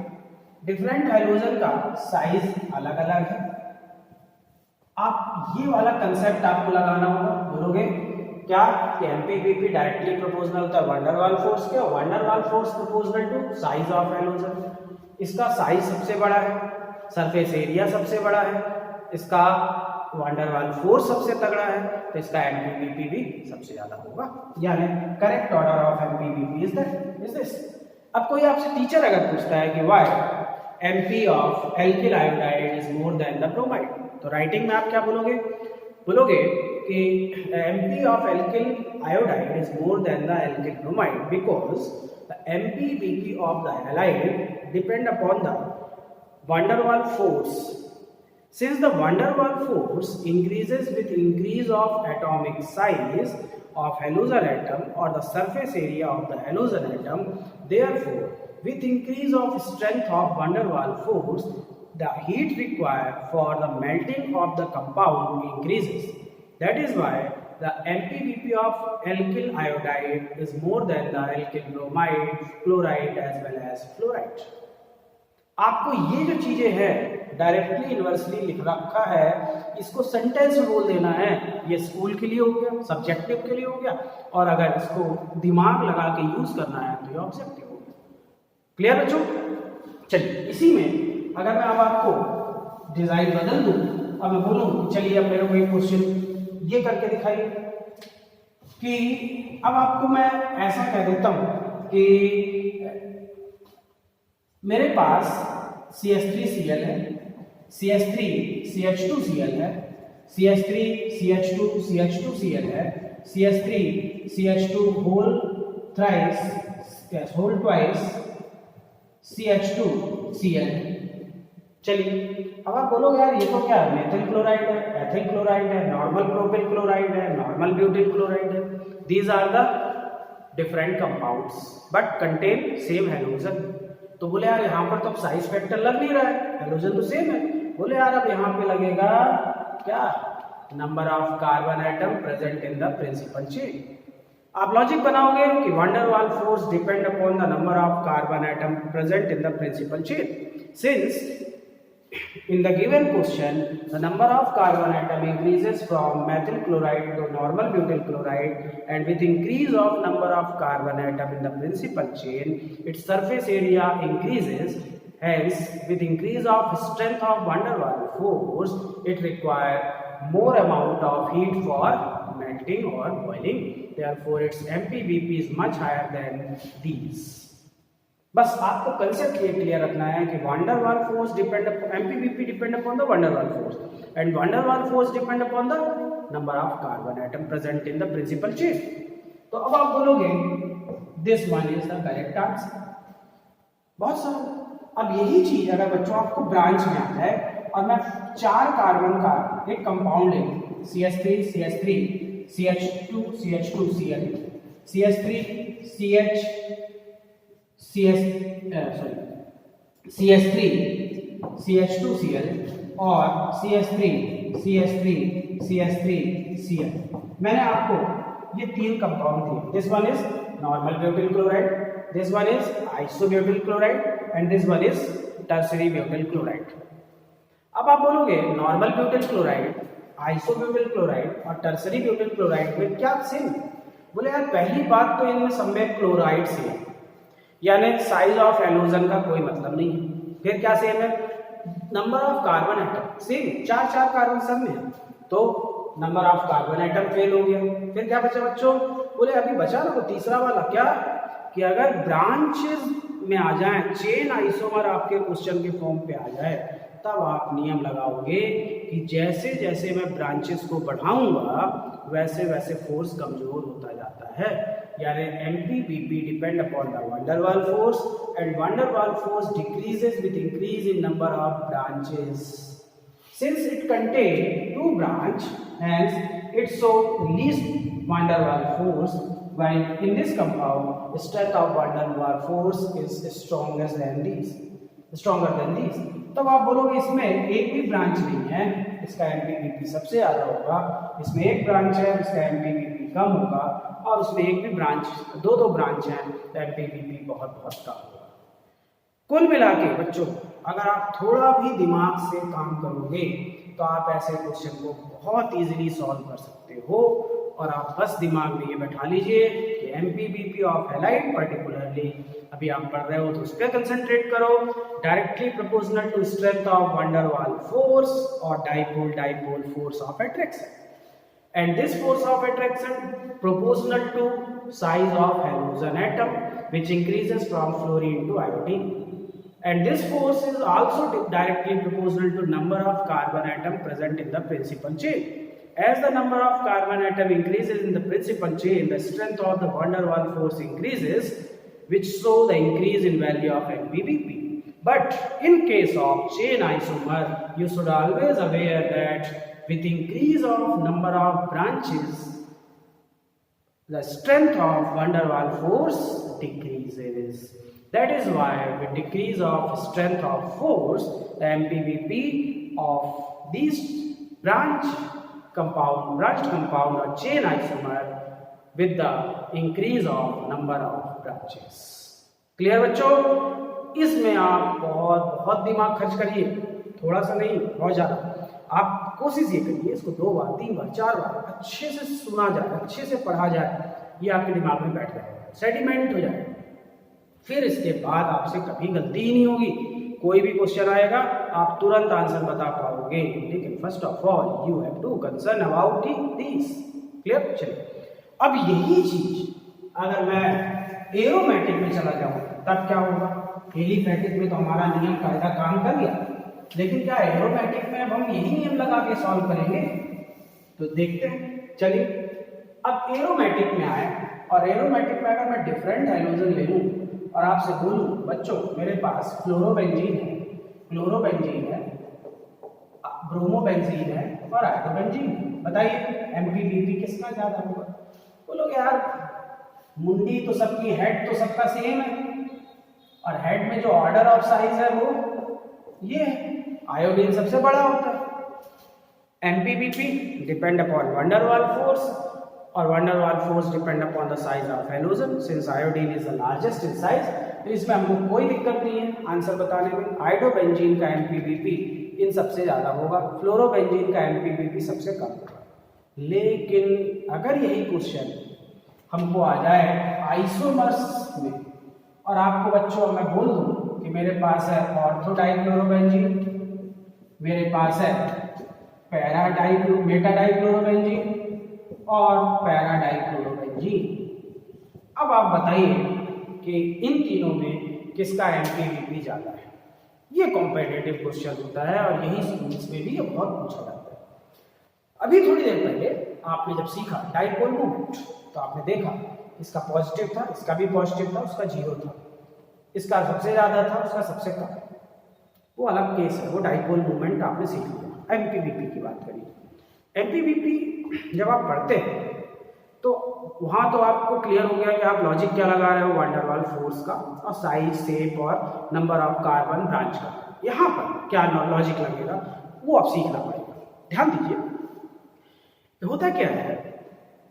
A: डिफरेंट हैलोजन का साइज अलग अलग है। आप ये वाला कंसेप्ट आपको लगाना होगा, बोलोगे क्या कि एमपीबीपी डायरेक्टली प्रोपोर्शनल होता है वंडर वाल फोर्स के, van der Waals force proportional to size of halogen. इसका साइज सबसे बड़ा है, सरफेस एरिया सबसे बड़ा है, इसका वंडर वाल फोर्स सबसे तगड़ा है, तो इसका एमपीबीपी भी सबसे ज्यादा होगा। यानी correct order of MPBP is this. अब कोई आपसे टीचर अगर पूछता है कि why MP of alkyl iodide is more than the bromide, तो राइटिंग में आप क्या बोलोगे, बोलोगे कि MP of alkyl iodide is more than the alkyl bromide because the MPBP of the halide depend upon the van der Waals force. Since the van der Waal force increases with increase of atomic size of halogen atom or the surface area of the halogen atom, therefore, with increase of strength of van der Waal force, the heat required for the melting of the compound increases. That is why the MPBP of alkyl iodide is more than the alkyl bromide, chloride as well as fluoride. आपको ये जो चीजें हैं directly inversely लिख रखा है, इसको sentence में बोल देना है। ये स्कूल के लिए हो गया, सब्जेक्टिव के लिए हो गया, और अगर इसको दिमाग लगा के यूज करना है तो ये ऑब्जेक्टिव हो गया। क्लियर बच्चों? चलिए इसी में अगर मैं अब आपको डिजाइन बदल दूं, अब मैं बोलूं चलिए अब मेरे को एक क्वेश्चन ये करके दिखाइए कि अब आपको मैं ऐसा कह देता हूं कि मेरे पास CH3Cl है, CH3CH2Cl है, CH3CH2CH2Cl है, CH3CH2 होल ट्वाइस CH2Cl। चलिए अब आप बोलोगे यार ये तो क्या है, मेथिल क्लोराइड है, एथिल क्लोराइड है, नॉर्मल प्रोपिल क्लोराइड है, नॉर्मल ब्यूटिल क्लोराइड है। These are the different compounds but contain same halogen. तो बोले यार यहाँ पर तो साइज फैक्टर लग नहीं रहा है, हैलोजन तो सेम है। बोले यार अब यहाँ पे लगेगा क्या, number of carbon atom present in the principal chain. आप लॉजिक बनाओगे कि van der Waals force depend upon the number of carbon atom present in the principal chain. Since in the given question the number of carbon atom increases from methyl chloride to normal butyl chloride, and with increase of number of carbon atom in the principal chain its surface area increases. Hence with increase of strength of van der Waals force it require more amount of heat for melting or boiling, therefore its MPBP is much higher than these. बस आपको concept ये clear रखना है कि van der Waals force depend MPBP depend upon the van der Waals force and van der Waals force depend upon the number of carbon atom present in the principal chain. तो अब आप बोलोगे this one is the correct answer. बहुत सरल। अब यही चीज अगर बच्चों आपको ब्रांच में आता है और मैं 4 कार्बन का एक कंपाउंड ले CH3 CH3 CH2 CH2Cl CH3 CH3 CH2Cl और CH3CH3CH3Cl। मैंने आपको ये 3 कंपाउंड दिए। This one is normal butyl chloride, this one is isobutyl chloride and this one is tertiary butyl chloride. अब आप बोलोगे normal butyl chloride, isobutyl chloride और tertiary butyl chloride में क्या सेम? बोले यार पहली बात तो इनमें सब में क्लोराइड से है, यानी साइज ऑफ हैलोजन का कोई मतलब नहीं है। फिर क्या सेम है? Number of carbon atom same, 4 carbon सब में है, तो number of carbon atom fail हो गया। फिर क्या बचा बच्चों? बोले अभी बचा ना वो तीसरा वाला, क्या कि अगर ब्रांचेस में आ जाए, चेन आइसोमर आपके क्वेश्चन के फॉर्म पे आ जाए, तब आप नियम लगाओगे कि जैसे जैसे मैं ब्रांचेस को बढ़ाऊंगा वैसे वैसे फोर्स कमजोर होता जाता है। यानी MPBP depend upon the van der Waals force and van der Waals force decreases with increase in number of branches. Since it contain 2 branch hence it show least van der Waals force, while in this compound the strength of van der Waals force is stronger than these। तब आप बोलोगे इसमें एक भी branch नहीं है, इसका MPBP सबसे ज्यादा होगा। इसमें एक ब्रांच है, इसका MPBP कम होगा, और उसमें एक भी ब्रांच, 2 ब्रांच हैं तो MPBP बहुत कम होगा। कुल मिला के बच्चों अगर आप थोड़ा भी दिमाग से काम करोगे तो आप ऐसे क्वेश्चन को बहुत इजीली सॉल्व कर सकते हो। और आप बस दिमाग में ये बैठा लीजिए कि MPBP ऑफ हैलाइड पर्टिकुलरली अभी आप पढ़ रहे हो तो उस पर कंसंट्रेट करो, directly proportional to strength of van der Waals force और dipole force of attraction, and this force of attraction proportional to size of halogen atom which increases from fluorine to iodine, and this force is also directly proportional to number of carbon atom present in the principal chain. As the number of carbon atom increases in the principal chain, the strength of the van der Waals force increases, which show the increase in value of MPBP. But in case of chain isomer, you should always aware that with increase of number of branches, the strength of van der Waals force decreases. That is why with decrease of strength of force, the MPBP of these branched compound or chain isomer with the increase of number of branches. Clear बच्चों? इसमें आप बहुत दिमाग खर्च करिए, थोड़ा सा नहीं, बहुत ज्यादा। आप कोशिश ये करिए इसको 2 बार 3 बार 4 बार अच्छे से सुना जाए, अच्छे से पढ़ा जाए, ये आपके दिमाग में बैठ जाएगा, सेडिमेंट हो जाएगा। फिर इसके बाद आपसे कभी गलती ही नहीं होगी कोई भी क्वेश्चन आएगा आप तुरंत आंसर बता पाओगे। लेकिन first of all you have to concern about this. Clear? चलिए, अब यही चीज अगर मैं एरोमेटिक में चला जाऊं तब क्या होगा? एलिफैटिक में तो हमारा नियम कायदा काम कर गया, लेकिन क्या एरोमेटिक में अब हम यही नियम लगा के सॉल्व करेंगे? तो देखते हैं। चलिए, अब एरोमेटिक में आए और एरोमेटिक में अगर मैं डिफरेंट हाइड्रोजन ले लूं और आपसे बोलूं बच्चों मेरे पास फ्लोरोबेंजीन है, क्लोरोबेंजीन है, ब्रोमोबेंजीन है और आइसोबेंजीन है, बताइए एमपीबीपी किसका ज्यादा होगा? बोलोगे यार मुंडी तो सबकी, हेड तो सबका सेम है, और हेड में जो ऑर्डर ऑफ साइज है वो ये है, आयोडीन सबसे बड़ा होता है। MPBP depend upon van der Waals force, और van der Waals force depend upon the size of halogen. Since iodine is the largest in size, तो इसमें हमको कोई दिक्कत नहीं है आंसर बताने में। आइडोबेंजीन का एमपीबीपी इन सबसे ज्यादा होगा, फ्लोरोबेंजीन का एमपीबीपी सबसे कम होगा। लेकिन अगर यही क्वेश्चन हमको आ जाए आइसोमर्स में, और आपको बच्चों मैं बोल दूं कि मेरे पास है ऑर्थोडाइक्लोरोबेंजीन, मेरे पास है मेटाडाइक्लोरोबेंजीन और पैराडाइक्लोरोबेंजीन, अब आप बताइए कि इन तीनों में किसका एमपीबीपी ज्यादा है? ये कॉम्पिटिटिव क्वेश्चन होता है और यही स्कूल्स में भी ये बहुत पूछा जाता है। अभी थोड़ी देर पहले आपने जब सीखा डाइपोल मोमेंट, तो आपने देखा इसका पॉजिटिव था, इसका भी पॉजिटिव था, उसका जीरो था, इसका सबसे ज्यादा था, उसका सबसे कम। वो अलग केस है, वो डाइपोल मोमेंट आपने सीख लिया। एमपीबीपी की बात करिए। एमपीबीपी जब आप पढ़ते हैं तो वहां तो आपको क्लियर हो गया कि आप लॉजिक क्या लगा रहे हो, वंडर वाल फोर्स का और साइज, शेप और नंबर ऑफ कार्बन ब्रांच का। यहाँ पर क्या लॉजिक लगेगा वो आप सीखना पड़ेगा। ध्यान दीजिए, होता क्या है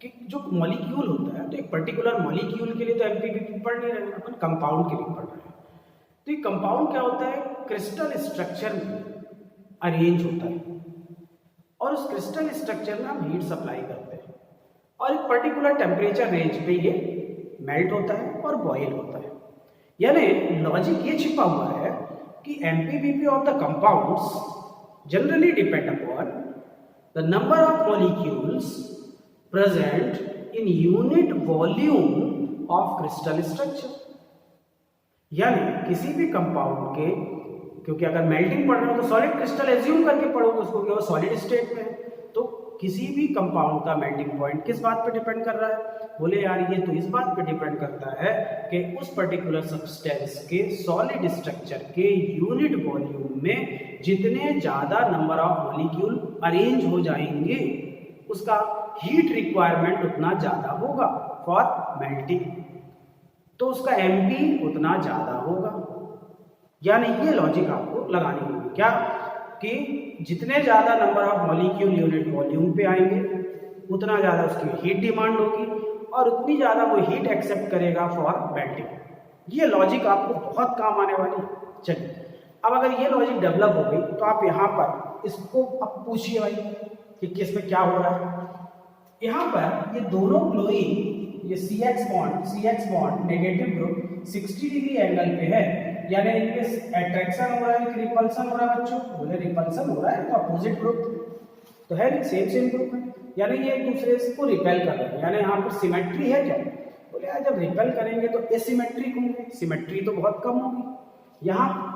A: कि जो मॉलिक्यूल होता है, तो एक पर्टिकुलर मॉलिक्यूल के लिए तो एमपीबीपी पढ़ नहीं रहे, अपन कंपाउंड के लिए पढ़ रहे हैं। तो ये कंपाउंड क्या होता है? क्रिस्टल स्ट्रक्चर में अरेंज होता है, और उस क्रिस्टल स्ट्रक्चर में हम हीट सप्लाई करते हैं, और एक पर्टिकुलर टेम्परेचर रेंज पे ये मेल्ट होता है और बॉयल होता है। यानी लॉजिक ये छिपा हुआ है कि MPBP of the compounds generally depend upon the number of molecules present in unit volume of crystal structure. यानी किसी भी कंपाउंड के, क्योंकि अगर मेल्टिंग पढ़ रहे हो तो सॉलिड क्रिस्टल एज्यूम करके पढ़ोगे उसको कि वो सॉलिड स्टेट में है, तो किसी भी कंपाउंड का मेल्टिंग पॉइंट किस बात पे डिपेंड कर रहा है? बोले यार ये तो इस बात पे डिपेंड करता है कि उस पर्टिकुलर सब्सटेंस के सॉलिड स्ट्रक्चर के यूनिट वॉल्यूम में जितने ज्यादा नंबर ऑफ मॉलिक्यूल अरेंज हो जाएंगे उसका हीट रिक्वायरमेंट उतना ज्यादा होगा फॉर मेल्टिंग, तो उसका एमपी उतना ज्यादा होगा। यानी ये लॉजिक आपको लगानी होगी क्या कि जितने ज्यादा number of molecule unit volume पे आएंगे उतना ज्यादा उसकी हीट डिमांड होगी और उतनी ज्यादा वो हीट एक्सेप्ट करेगा फॉर मेल्टिंग। ये लॉजिक आपको बहुत काम आने वाली है। चलिए, अब अगर ये लॉजिक डेवलप हो गई तो आप यहाँ पर इसको अब पूछिए भाई कि किस में क्या हो रहा है। यहाँ पर ये दोनों क्लोरीन, ये CH bond negative group 60 degree angle पे है, यानी इनके अट्रैक्शन हो रहा है कि रिपल्सन हो रहा है? बच्चों बोले रिपल्सन हो रहा है, तो अपोजिट ग्रुप तो है, सेम ग्रुप है, यानी ये एक दूसरे को रिपेल कर रहे हैं। यानी यहाँ पर सिमेट्री है क्या? बोले यार जब रिपेल करेंगे तो एसिमेट्रिक होंगे, सिमेट्री तो बहुत कम होगी। यहाँ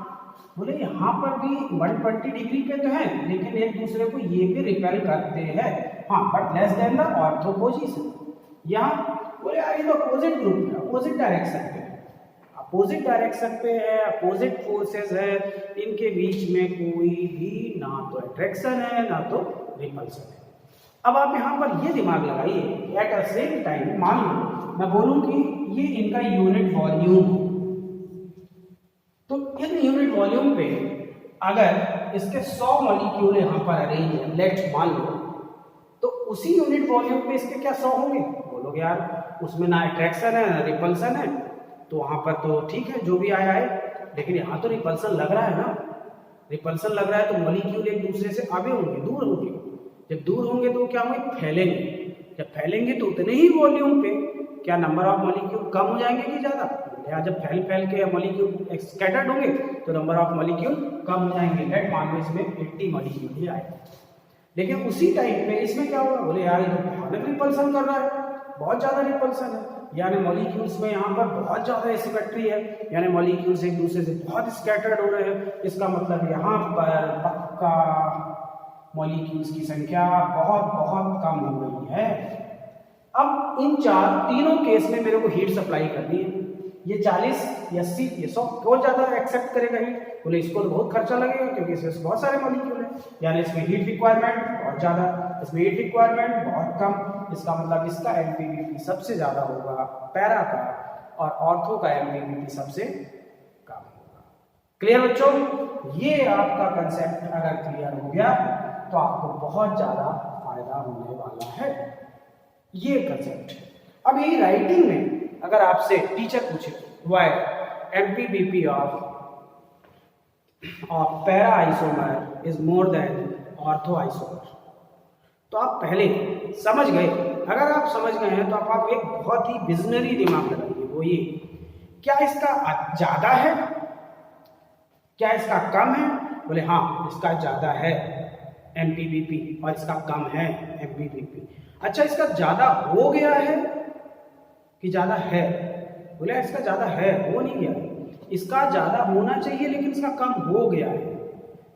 A: बोले यहाँ पर भी 120 डिग्री पे तो है, लेकिन एक दूसरे को ये भी रिपेल करते हैं, हाँ, but less than the ortho position. यहाँ बोले यार ये तो अपोजिट ग्रुप है, अपोजिट डायरेक्शन पे, अपोजिट डायरेक्शन पे है, अपोजिट फोर्सेस है, इनके बीच में कोई भी ना तो अट्रैक्शन है ना तो रिपल्सन है। अब आप यहाँ पर ये दिमाग लगाइए, एट द सेम टाइम मान लो मैं बोलूँ कि ये इनका यूनिट वॉल्यूम, तो इन यूनिट वॉल्यूम पे अगर इसके 100 मॉलिक्यूल यहाँ पर अरेंज है, लेट्स मान लो, तो उसी यूनिट वॉल्यूम पे इसके क्या 100 होंगे? बोलोगे यार उसमें ना अट्रैक्शन है ना रिपल्सन है, तो वहां पर तो ठीक है जो भी आया है, लेकिन यहाँ तो रिपल्सन लग रहा है ना, रिपल्सन लग रहा है तो मॉलिक्यूल एक दूसरे से आगे होंगे, दूर होंगे। जब दूर होंगे तो क्या होंगे? फैलेंगे। जब फैलेंगे तो उतने ही वॉल्यूम पे क्या नंबर ऑफ मॉलिक्यूल कम हो जाएंगे कि ज़्यादा? या जब फैल फैल के मॉलिक्यूल स्कैटर्ड होंगे तो नंबर ऑफ मॉलिक्यूल कम हो जाएंगे। लेट मान लो इसमें 80 मॉलिक्यूल ही आए, लेकिन उसी टाइम पे इसमें क्या होगा? बोले यार ये तो भयानक रिपल्सन कर रहा है, बहुत ज़्यादा रिपल्सन है, यानी मॉलिक्यूल्स में यहाँ पर बहुत ज़्यादा एसिमेट्री है, यानी मॉलिक्यूल्स एक दूसरे से बहुत स्कैटर्ड हो रहे हैं। इसका मतलब यहाँ पर पक्का मॉलिक्यूल्स की संख्या बहुत बहुत कम हो गई है। अब इन तीनों केस में मेरे को हीट सप्लाई करनी है। ये 40, 80, ये 100 बहुत ज़्यादा एक्सेप्ट करेगा हीट। बोले इसको तो बहुत खर्चा लगेगा क्योंकि इसमें बहुत सारे मॉलिक्यूल हैं, यानी इसमें हीट रिक्वायरमेंट बहुत ज़्यादा, इसमें हीट रिक्वायरमेंट बहुत कम। इसका मतलब इसका एमपीबीपी सबसे ज़्यादा होगा पैरा का, और ऑर्थो का एमपीबीपी सबसे कम होगा। क्लियर बच्चों? ये आपका कंसेप्ट अगर क्लियर हो गया तो आपको बहुत ज़्यादा फायदा होने वाला है। ये कंसेप्ट है। अब यही राइटिंग में अगर आपसे टीचर पूछे why MPBP of para isomer is more than ortho isomer, तो आप पहले समझ गए। अगर आप समझ गए हैं तो आप एक बहुत ही विजनरी दिमाग लगाइए, वो ये क्या इसका ज्यादा है, क्या इसका कम है? बोले हाँ इसका ज्यादा है एमपीबीपी और इसका कम है एमपीबीपी। अच्छा इसका ज्यादा हो गया है कि ज्यादा है? बोले इसका ज्यादा है, हो नहीं गया, इसका ज्यादा होना चाहिए लेकिन इसका कम हो गया है।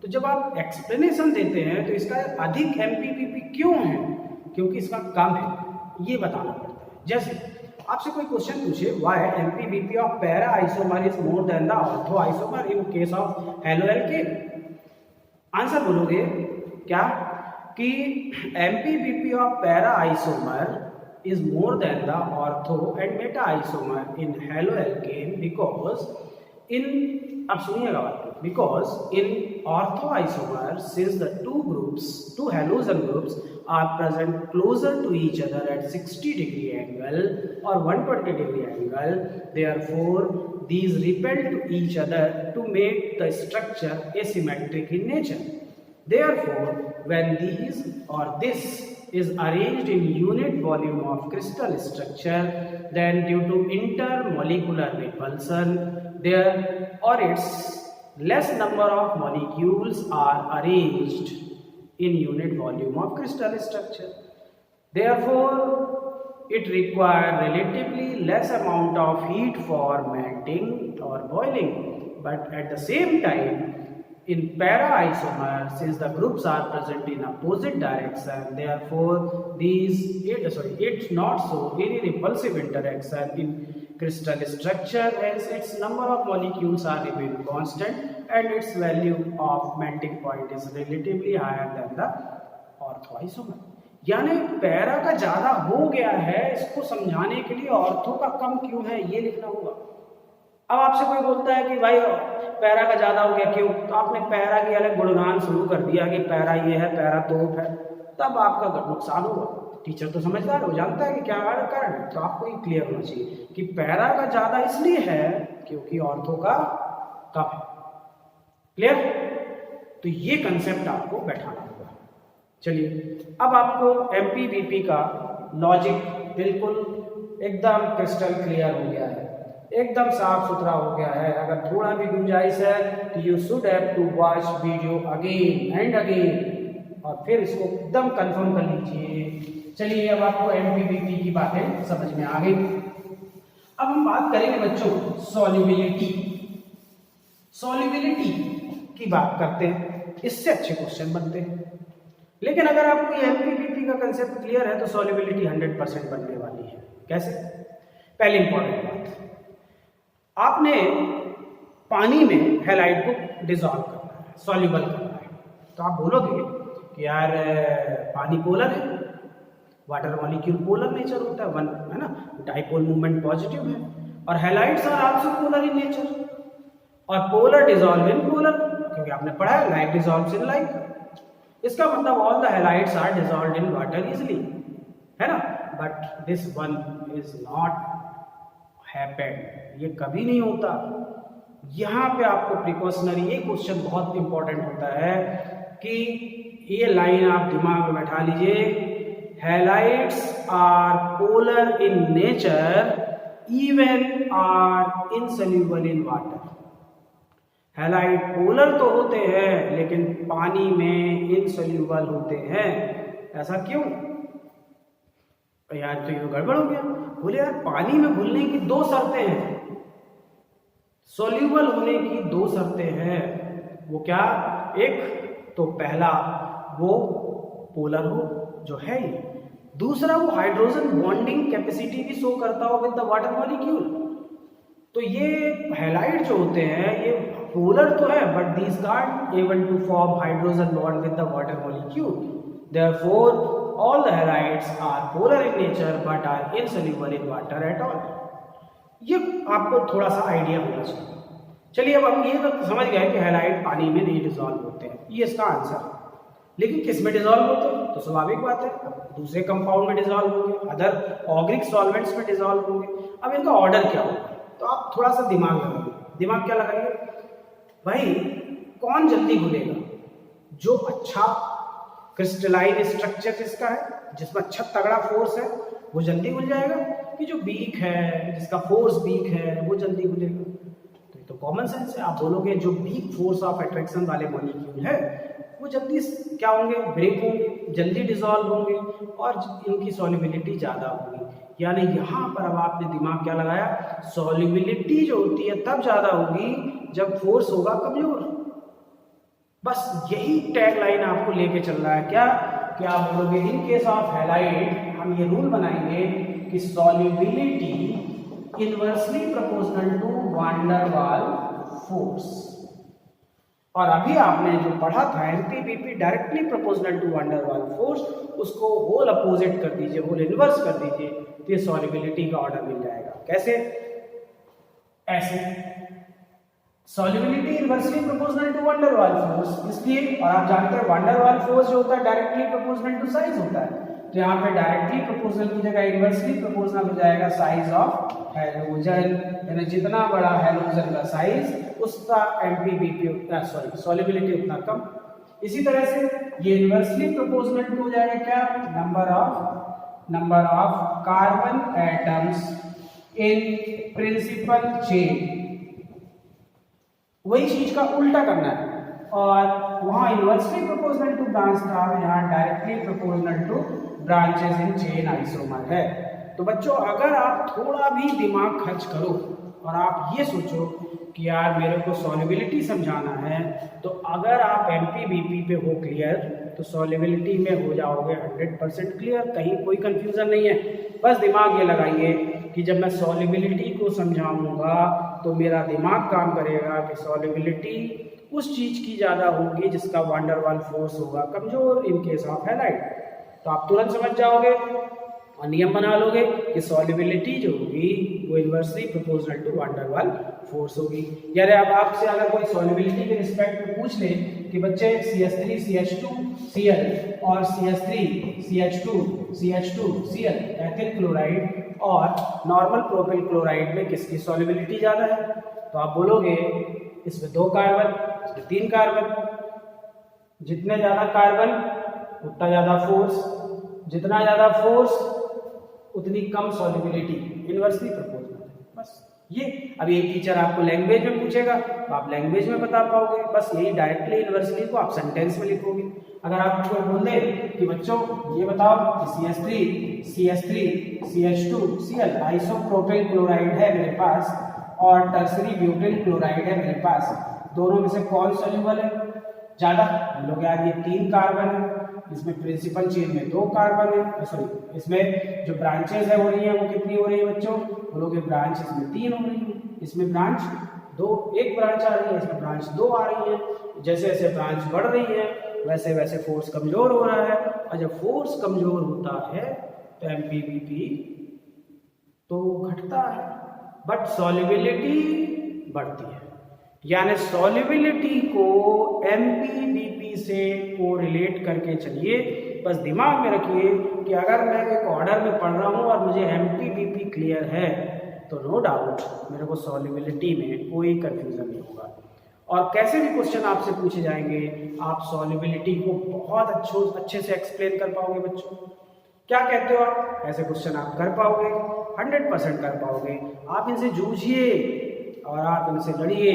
A: तो जब आप एक्सप्लेनेशन देते हैं तो इसका अधिक एमपीबीपी क्यों है? क्योंकि इसका कम है, ये बताना पड़ता है। जैसे आपसे कोई क्वेश्चन पूछे why MPBP of para isomer is more than the ortho isomer in case of haloalkane, answer बोलोगे क्या कि MPBP of para isomer is more than the ortho and meta isomer in haloalkane because in, अब सुनिएगा बात, because in ortho isomer since the two halogen groups are present closer to each other at 60-degree angle or 120-degree angle, therefore these repel to each other to make the structure asymmetric in nature. Therefore when these or this is arranged in unit volume of crystal structure, then due to intermolecular repulsion there or its less number of molecules are arranged in unit volume of crystal structure. Therefore it requires relatively less amount of heat for melting or boiling, but at the same time in para isomer since the groups are present in opposite direction, therefore it's not so any repulsive interaction in crystal structure, hence its number of molecules are remain constant and its value of melting point is relatively higher than the ortho isomer. यानी para का ज्यादा हो गया है, इसको समझाने के लिए ऑर्थो का कम क्यों है ये लिखना होगा। अब आपसे कोई बोलता है कि भाई पैरा का ज्यादा हो गया क्यों, तो आपने पैरा की अलग गुणगान शुरू कर दिया कि पैरा ये है, पैरा तोप है, तब आपका नुकसान होगा। टीचर तो समझदार हो, जानता है कि क्या कारण है, तो आपको ये क्लियर होना चाहिए कि पैरा का ज्यादा इसलिए है क्योंकि ऑर्थो का कम है। क्लियर? तो ये कंसेप्ट आपको बैठाना होगा। चलिए अब आपको एमपीबीपी का लॉजिक बिल्कुल एकदम क्रिस्टल क्लियर हो गया है, एकदम साफ सुथरा हो गया है। अगर थोड़ा भी गुंजाइश है तो you should have to watch video again and again और फिर इसको एकदम कंफर्म कर लीजिए। चलिए अब आपको एमपीबीपी की बातें समझ में आ गई। अब हम बात करेंगे बच्चों सॉल्युबिलिटी की बात करते हैं, इससे अच्छे क्वेश्चन बनते हैं। लेकिन अगर आपको एमपीबीपी का कंसेप्ट क्लियर है तो सॉल्युबिलिटी 100% बनने वाली है। कैसे? पहली इंपॉर्टेंट बात, आपने पानी में हैलाइड को डिसॉल्व करना है, सॉल्युबल करना है, तो आप बोलोगे कि यार पानी पोलर है, वाटर मॉलिक्यूल पोलर नेचर होता है, वन है ना, डाइपोल मूवमेंट पॉजिटिव है, और halides are also polar in nature, और पोलर डिसॉल्व इन पोलर, क्योंकि आपने पढ़ा है लाइक डिसॉल्व्स इन लाइक। इसका मतलब all the halides are dissolved in water easily, है ना, but this one is not happened, ये कभी नहीं होता। यहाँ पे आपको प्रिकॉशनरी ये क्वेश्चन बहुत इंपॉर्टेंट होता है कि ये लाइन आप दिमाग में बैठा लीजिए halides are polar in nature even are insoluble in water. Halide polar तो होते हैं लेकिन पानी में इनसॉल्यूबल होते हैं। ऐसा क्यों? यार तो ये गड़बड़ हो गया। बोले यार पानी में घुलने की दो शर्तें हैं, सॉल्यूबल होने की दो शर्तें हैं। वो क्या? एक तो पहला वो पोलर हो जो है ही, दूसरा वो हाइड्रोजन बॉन्डिंग कैपेसिटी भी शो करता हो विद द वाटर मॉलिक्यूल। तो ये हैलाइड जो होते हैं ये पोलर तो है but these can't able to form hydrogen bond with the water molecule. Therefore all the halides are polar in nature but are insoluble in water at all। ये आपको थोड़ा सा आइडिया होना चाहिए। चलिए अब हम ये तो समझ गए कि हैलाइड पानी में नहीं डिजॉल्व होते हैं, ये इसका आंसर है। लेकिन किस में डिजॉल्व होते हैं? तो स्वाभाविक बात है दूसरे कंपाउंड में डिजॉल्व होंगे, अदर ऑर्गेनिक सॉल्वेंट्स में डिजॉल्व होंगे। अब इनका ऑर्डर क्या होगा? तो आप थोड़ा सा दिमाग लगाइए। दिमाग क्या लगाइए भाई? कौन जल्दी घुलेगा? जो अच्छा क्रिस्टलाइन स्ट्रक्चर जिसका है, जिसमें अच्छा तगड़ा फोर्स है, वो जल्दी घुल जाएगा, कि जो वीक है, जिसका फोर्स वीक है, वो जल्दी घुलेगा। तो ये तो कॉमन सेंस है। आप बोलोगे जो वीक फोर्स ऑफ अट्रैक्शन वाले मॉलिक्यूल है वो जल्दी क्या होंगे? ब्रेक होंगे, जल्दी डिसॉल्व होंगे और इनकी सॉल्युबिलिटी ज़्यादा होगी। यानी यहाँ पर अब आपने दिमाग क्या लगाया? सॉल्युबिलिटी जो होती है तब ज़्यादा होगी जब फोर्स होगा कमजोर। बस यही टैग लाइन आपको लेके चल रहा है। क्या कि आप बोलोगे इन केस ऑफ हैलाइड हम ये रूल बनाएंगे कि सॉल्युबिलिटी इनवर्सली प्रोपोर्शनल टू वान डर वाल फोर्स। और अभी आपने जो पढ़ा था एमपीबीपी डायरेक्टली प्रोपोर्शनल टू वान डर वाल फोर्स, उसको होल अपोजिट कर दीजिए, होल इनवर्स कर दीजिए, तो ये सॉल्युबिलिटी का ऑर्डर मिल जाएगा। कैसे? ऐसे सॉल्युबिलिटी इनवर्सली प्रोपोर्शनल टू वान डर वाल फोर्स, इसलिए। और आप जानते हैं वान डर वाल फोर्स जो होता है डायरेक्टली प्रोपोर्शनल टू साइज होता है, तो यहाँ पे डायरेक्टली प्रोपोर्शनल की जगह इनवर्सली प्रोपोर्शनल हो जाएगा साइज ऑफ हैलोजन। यानी जितना बड़ा हैलोजन का साइज उसका एमपीबीपी उतना, सॉरी सॉल्युबिलिटी उतना कम। इसी तरह से ये इनवर्सली प्रोपोर्शनल टू हो जाएगा क्या? Number of carbon atoms in principal chain. वही चीज का उल्टा करना है, और वहां इनवर्सली प्रोपोर्शनल टू ब्रांच था, यहाँ directly proportional two branches in chain isomer है। तो बच्चों अगर आप थोड़ा भी दिमाग खर्च करो और आप ये सोचो कि यार मेरे को सॉल्युबिलिटी समझाना है, तो अगर आप एमपीबीपी पे हो क्लियर तो सॉल्युबिलिटी में हो जाओगे 100% क्लियर, कहीं कोई कंफ्यूजन नहीं है। बस दिमाग ये लगाइए कि जब मैं सॉल्युबिलिटी को समझाऊंगा तो मेरा दिमाग काम करेगा कि सॉल्युबिलिटी उस चीज की ज्यादा होगी जिसका वान डर वाल फोर्स होगा कमजोर, इन केस ऑफ हैलाइड। तो आप तुरंत समझ जाओगे और नियम बना लोगे कि सॉल्युबिलिटी जो होगी वो इनवर्सली प्रोपोर्शनल टू वान डर वाल फोर्स होगी। यानी अब आपसे अगर कोई सॉल्युबिलिटी के रिस्पेक्ट में पूछ ले कि बच्चे CH3 CH2 Cl और CH3 CH2 CH2 Cl ethyl chloride और नॉर्मल प्रोपिल क्लोराइड में किसकी सॉल्युबिलिटी ज्यादा है, तो आप बोलोगे इसमें 2 कार्बन, इसमें 3 कार्बन। जितने ज्यादा कार्बन उतना ज्यादा फोर्स, जितना ज्यादा फोर्स उतनी कम सॉल्युबिलिटी, इनवर्सली प्रोपोर्शनल है। बस ये अब एक टीचर आपको लैंग्वेज में पूछेगा तो आप लैंग्वेज में बता पाओगे। बस यही डायरेक्टली इनवर्सली को आप सेंटेंस में लिखोगे। अगर आपको बोल दे कि बच्चों ये बताओ कि CH3 CH2 Cl isopropyl chloride है मेरे पास और टर्सरी ब्यूटिल क्लोराइड है मेरे पास, दोनों में से कौन सॉल्युबल है ज्यादा? हम लोग यार ये 3 कार्बन है, इसमें प्रिंसिपल चेन में 2 कार्बन है, सॉरी इसमें जो ब्रांचेस है हो रही है वो कितनी हो रही है बच्चों? बोलोगे ब्रांच इसमें 3 हो रही है, इसमें ब्रांच 2, एक ब्रांच आ रही है, इसमें ब्रांच 2 आ रही है। जैसे जैसे ब्रांच बढ़ रही है वैसे वैसे फोर्स कमजोर हो रहा है, और जब फोर्स कमजोर होता है तो एमपीबीपी तो घटता है बट सॉल्युबिलिटी बढ़ती है। यानी सॉल्युबिलिटी को एमपीबीपी से कोरिलेट करके चलिए। बस दिमाग में रखिए कि अगर मैं एक ऑर्डर में पढ़ रहा हूँ और मुझे एमपीबीपी क्लियर है तो नो डाउट मेरे को सॉल्युबिलिटी में कोई कंफ्यूजन नहीं होगा। और कैसे भी क्वेश्चन आपसे पूछे जाएंगे आप सॉल्युबिलिटी को बहुत अच्छे से एक्सप्लेन कर पाओगे बच्चों। क्या कहते हो आप? ऐसे क्वेश्चन आप कर पाओगे? 100% कर पाओगे। आप इनसे जूझिए और आप इनसे लड़िए,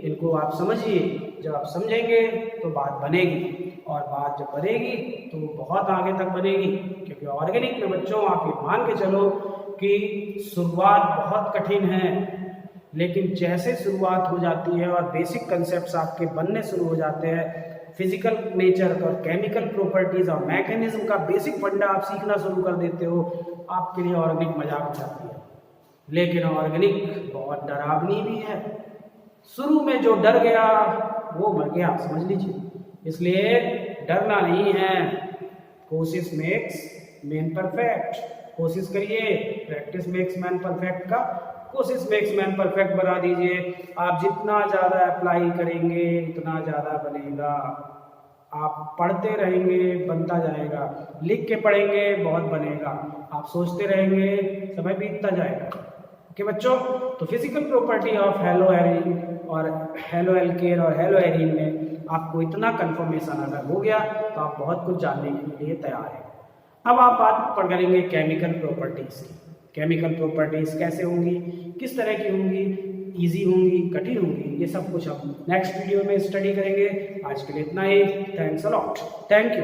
A: इनको आप समझिए। जब आप समझेंगे तो बात बनेगी, और बात जब बनेगी तो वो बहुत आगे तक बनेगी। क्योंकि ऑर्गेनिक में बच्चों आप ये मान के चलो कि शुरुआत बहुत कठिन है, लेकिन जैसे शुरुआत हो जाती है और बेसिक कंसेप्ट्स आपके बनने शुरू हो जाते हैं, फिजिकल नेचर और केमिकल प्रॉपर्टीज और मैकेनिज्म का बेसिक फंडा आप सीखना शुरू कर देते हो, आपके लिए ऑर्गेनिक मजाक हो जाती है। लेकिन ऑर्गेनिक बहुत डरावनी भी है। शुरू में जो डर गया वो मर गया, समझ लीजिए। इसलिए डरना नहीं है। कोशिश मेक्स मैन परफेक्ट। कोशिश करिए, प्रैक्टिस मेक्स मैन परफेक्ट का कोशिश मेक्स मैन परफेक्ट बना दीजिए। आप जितना ज़्यादा अप्लाई करेंगे उतना ज़्यादा बनेगा। आप पढ़ते रहेंगे बनता जाएगा, लिख के पढ़ेंगे बहुत बनेगा, आप सोचते रहेंगे समय बीतता जाएगा। ओके बच्चों, तो physical property of hello arene और हेलो एल्केन और हेलो एरीन में आपको इतना कंफर्मेशन अगर हो गया तो आप बहुत कुछ जानने के लिए तैयार हैं। अब आप बात करेंगे केमिकल प्रॉपर्टीज़ की। केमिकल प्रॉपर्टीज़ कैसे होंगी, किस तरह की होंगी, इजी होंगी, कठिन होंगी, ये सब कुछ हम नेक्स्ट वीडियो में स्टडी करेंगे। आज के लिए इतना ही। Thanks a lot. Thank you.